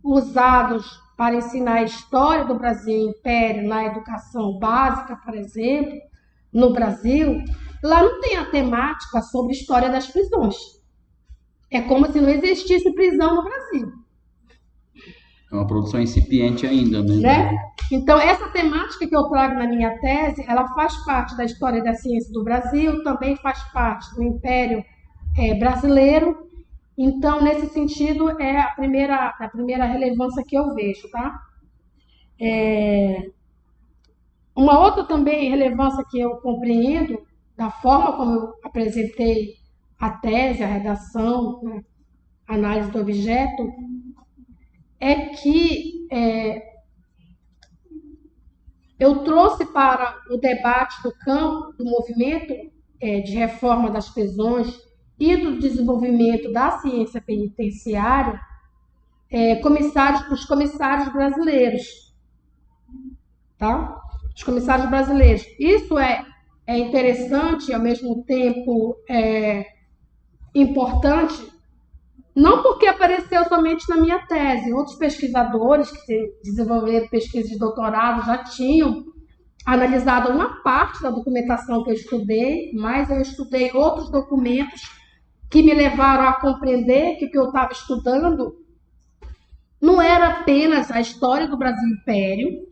usados para ensinar a história do Brasil Império na educação básica, por exemplo, no Brasil, lá não tem a temática sobre a história das prisões. É como se não existisse prisão no Brasil. É uma produção incipiente ainda, né? Então, essa temática que eu trago na minha tese, ela faz parte da história da ciência do Brasil, também faz parte do Império brasileiro. Então, nesse sentido, é a primeira relevância que eu vejo, tá? Uma outra também relevância que eu compreendo, da forma como eu apresentei a tese, a redação, né, a análise do objeto, é que eu trouxe para o debate do campo do movimento de reforma das prisões e do desenvolvimento da ciência penitenciária os comissários brasileiros, tá? Os comissários brasileiros. Isso é interessante e, ao mesmo tempo, importante, não porque apareceu somente na minha tese. Outros pesquisadores que desenvolveram pesquisa de doutorado já tinham analisado uma parte da documentação que eu estudei, mas eu estudei outros documentos que me levaram a compreender que o que eu estava estudando não era apenas a história do Brasil Império,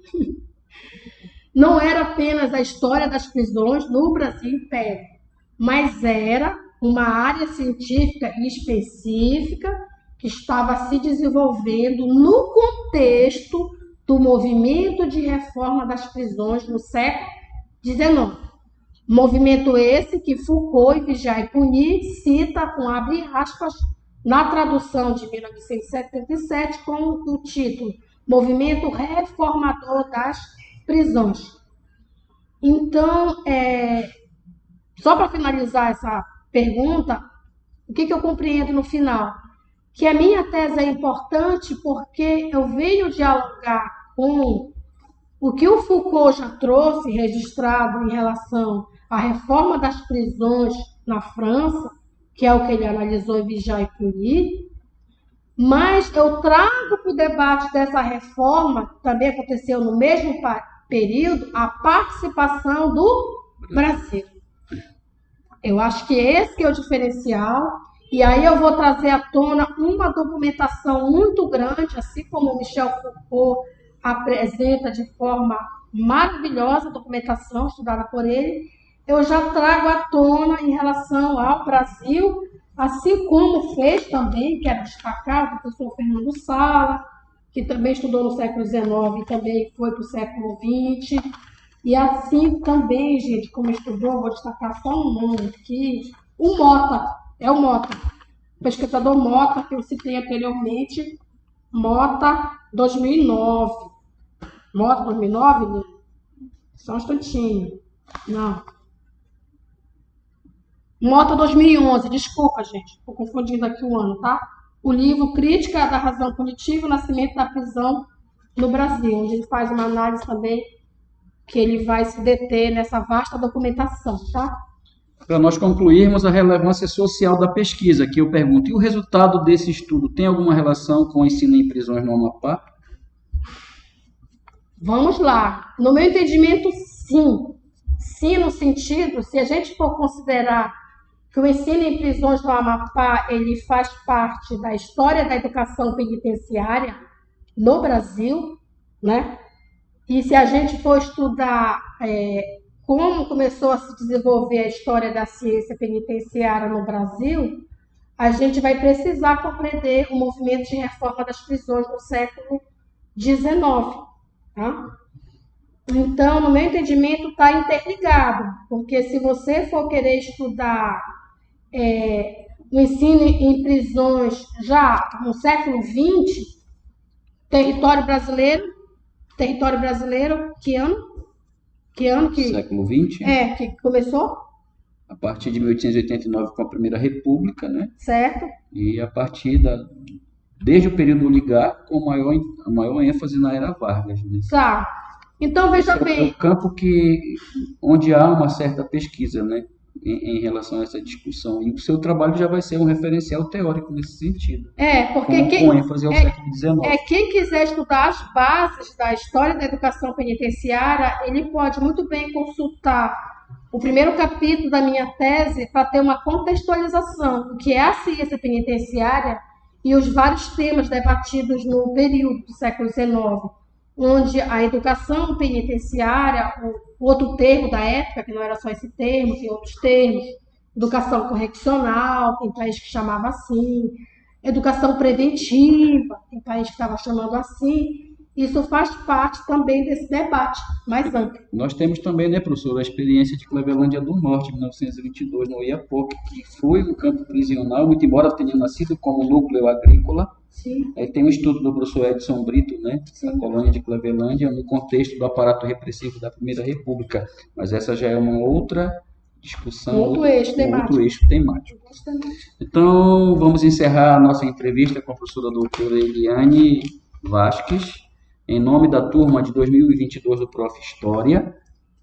não era apenas a história das prisões no Brasil Império, mas era uma área científica específica que estava se desenvolvendo no contexto do movimento de reforma das prisões no século XIX. Movimento esse que Foucault e Vigiar e Punir cita com abre aspas na tradução de 1977 com o título Movimento Reformador das Prisões. Então, só para finalizar essa pergunta, o que eu compreendo no final? Que a minha tese é importante porque eu venho dialogar com o que o Foucault já trouxe registrado em relação à reforma das prisões na França, que é o que ele analisou em Vigiar e Punir, mas eu trago para o debate dessa reforma, que também aconteceu no mesmo período, a participação do Brasil. Eu acho que esse que é o diferencial, e aí eu vou trazer à tona uma documentação muito grande, assim como o Michel Foucault apresenta de forma maravilhosa a documentação estudada por ele, eu já trago à tona em relação ao Brasil, assim como fez também, quero destacar, o professor Fernando Sala, que também estudou no século XIX e também foi para o século XX. E assim também, gente, como estudou, vou destacar só um nome aqui, o Mota, o pesquisador Mota, que eu citei anteriormente, Mota 2009. Mota 2009? Só um instantinho. Não. Mota 2011, desculpa, gente, estou confundindo aqui o ano, tá? o livro Crítica da Razão Punitiva, o Nascimento da Prisão no Brasil, onde ele faz uma análise também que ele vai se deter nessa vasta documentação, tá? Para nós concluirmos a relevância social da pesquisa, que eu pergunto, e o resultado desse estudo tem alguma relação com o ensino em prisões no Amapá? Vamos lá. No meu entendimento, sim. Sim, no sentido, se a gente for considerar que o ensino em prisões no Amapá ele faz parte da história da educação penitenciária no Brasil, né? E se a gente for estudar como começou a se desenvolver a história da ciência penitenciária no Brasil, a gente vai precisar compreender o movimento de reforma das prisões no século XIX. Tá? Então, no meu entendimento, está interligado, porque se você for querer estudar o ensino em prisões já no século XX, território brasileiro, que ano? Século XX? Que começou? A partir de 1889 com a Primeira República, né? Certo. E a partir desde o período oligarca, com maior ênfase na era Vargas. Né? Tá. Então, veja bem. É um campo onde há uma certa pesquisa, né? Em relação a essa discussão. E o seu trabalho já vai ser um referencial teórico nesse sentido. Porque com ênfase ao século XIX. Quem quiser estudar as bases da história da educação penitenciária, ele pode muito bem consultar o primeiro capítulo da minha tese para ter uma contextualização do que é a ciência penitenciária e os vários temas debatidos no período do século XIX, onde a educação penitenciária, o outro termo da época, que não era só esse termo, tem outros termos, educação correccional, tem país que chamava assim, educação preventiva, tem país que estava chamando assim. Isso faz parte também desse debate mais amplo. Nós temos também, né, professor, a experiência de Clevelândia do Norte, em 1922, no Oiapoque, que foi um campo prisional, muito embora tenha nascido como núcleo agrícola. Sim. Aí tem um estudo do professor Edson Brito, né, da colônia de Clevelândia, no contexto do aparato repressivo da Primeira República. Mas essa já é uma outra discussão, outro eixo temático. Então, vamos encerrar a nossa entrevista com a professora doutora Eliane Vasques, em nome da turma de 2022 do Prof. História.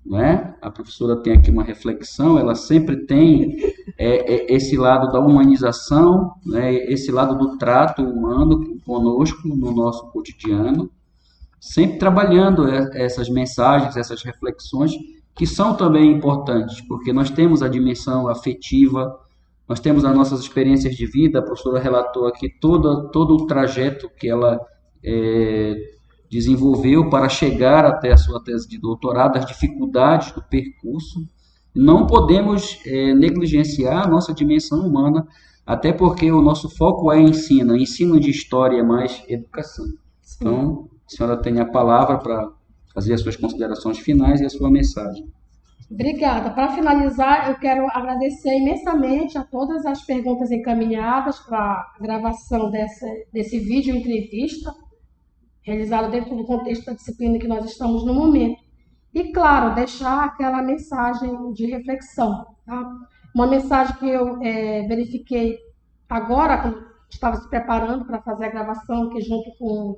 Né? A professora tem aqui uma reflexão, ela sempre tem esse lado da humanização, né? Esse lado do trato humano conosco no nosso cotidiano, sempre trabalhando essas mensagens, essas reflexões, que são também importantes, porque nós temos a dimensão afetiva, nós temos as nossas experiências de vida. A professora relatou aqui todo o trajeto que ela desenvolveu para chegar até a sua tese de doutorado, as dificuldades do percurso. Não podemos negligenciar a nossa dimensão humana, até porque o nosso foco é ensino de história mais educação. Sim. Então, a senhora tem a palavra para fazer as suas considerações finais e a sua mensagem. Obrigada. Para finalizar, eu quero agradecer imensamente a todas as perguntas encaminhadas para a gravação desse vídeo entrevista, realizado dentro do contexto da disciplina que nós estamos no momento. E, claro, deixar aquela mensagem de reflexão. Tá? Uma mensagem que eu verifiquei agora, quando estava se preparando para fazer a gravação aqui junto com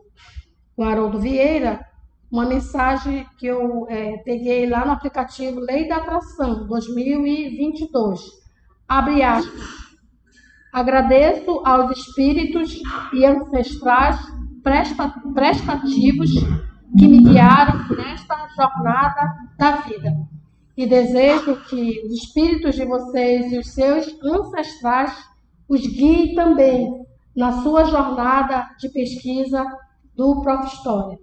o Haroldo Vieira, uma mensagem que eu peguei lá no aplicativo Lei da Atração, 2022. Abre aspas. Agradeço aos espíritos e ancestrais prestativos que me guiaram nesta jornada da vida. E desejo que os espíritos de vocês e os seus ancestrais os guiem também na sua jornada de pesquisa do Prof. História.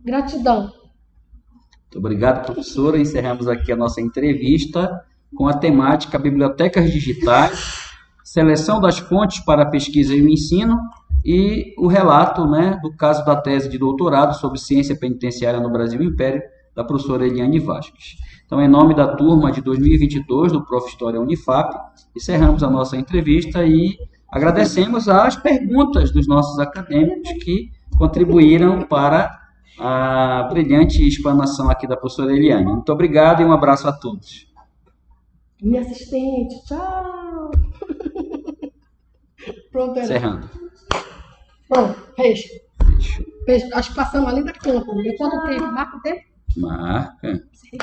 Gratidão. Muito obrigado, professora. Encerramos aqui a nossa entrevista com a temática Bibliotecas Digitais, seleção das fontes para a pesquisa e o ensino, e o relato, né, do caso da tese de doutorado sobre ciência penitenciária no Brasil e Império, da professora Eliane Vasques. Então, em nome da turma de 2022 do Prof. História Unifap, encerramos a nossa entrevista e agradecemos as perguntas dos nossos acadêmicos que contribuíram para a brilhante explanação aqui da professora Eliane. Muito obrigado e um abraço a todos. Minha assistente, tchau! Pronto, Encerrando. Pronto, fecha. Fechou. Fecha. Acho que passamos ali da conta. Deu quanto tempo? Marca o tempo? Marca. Sim.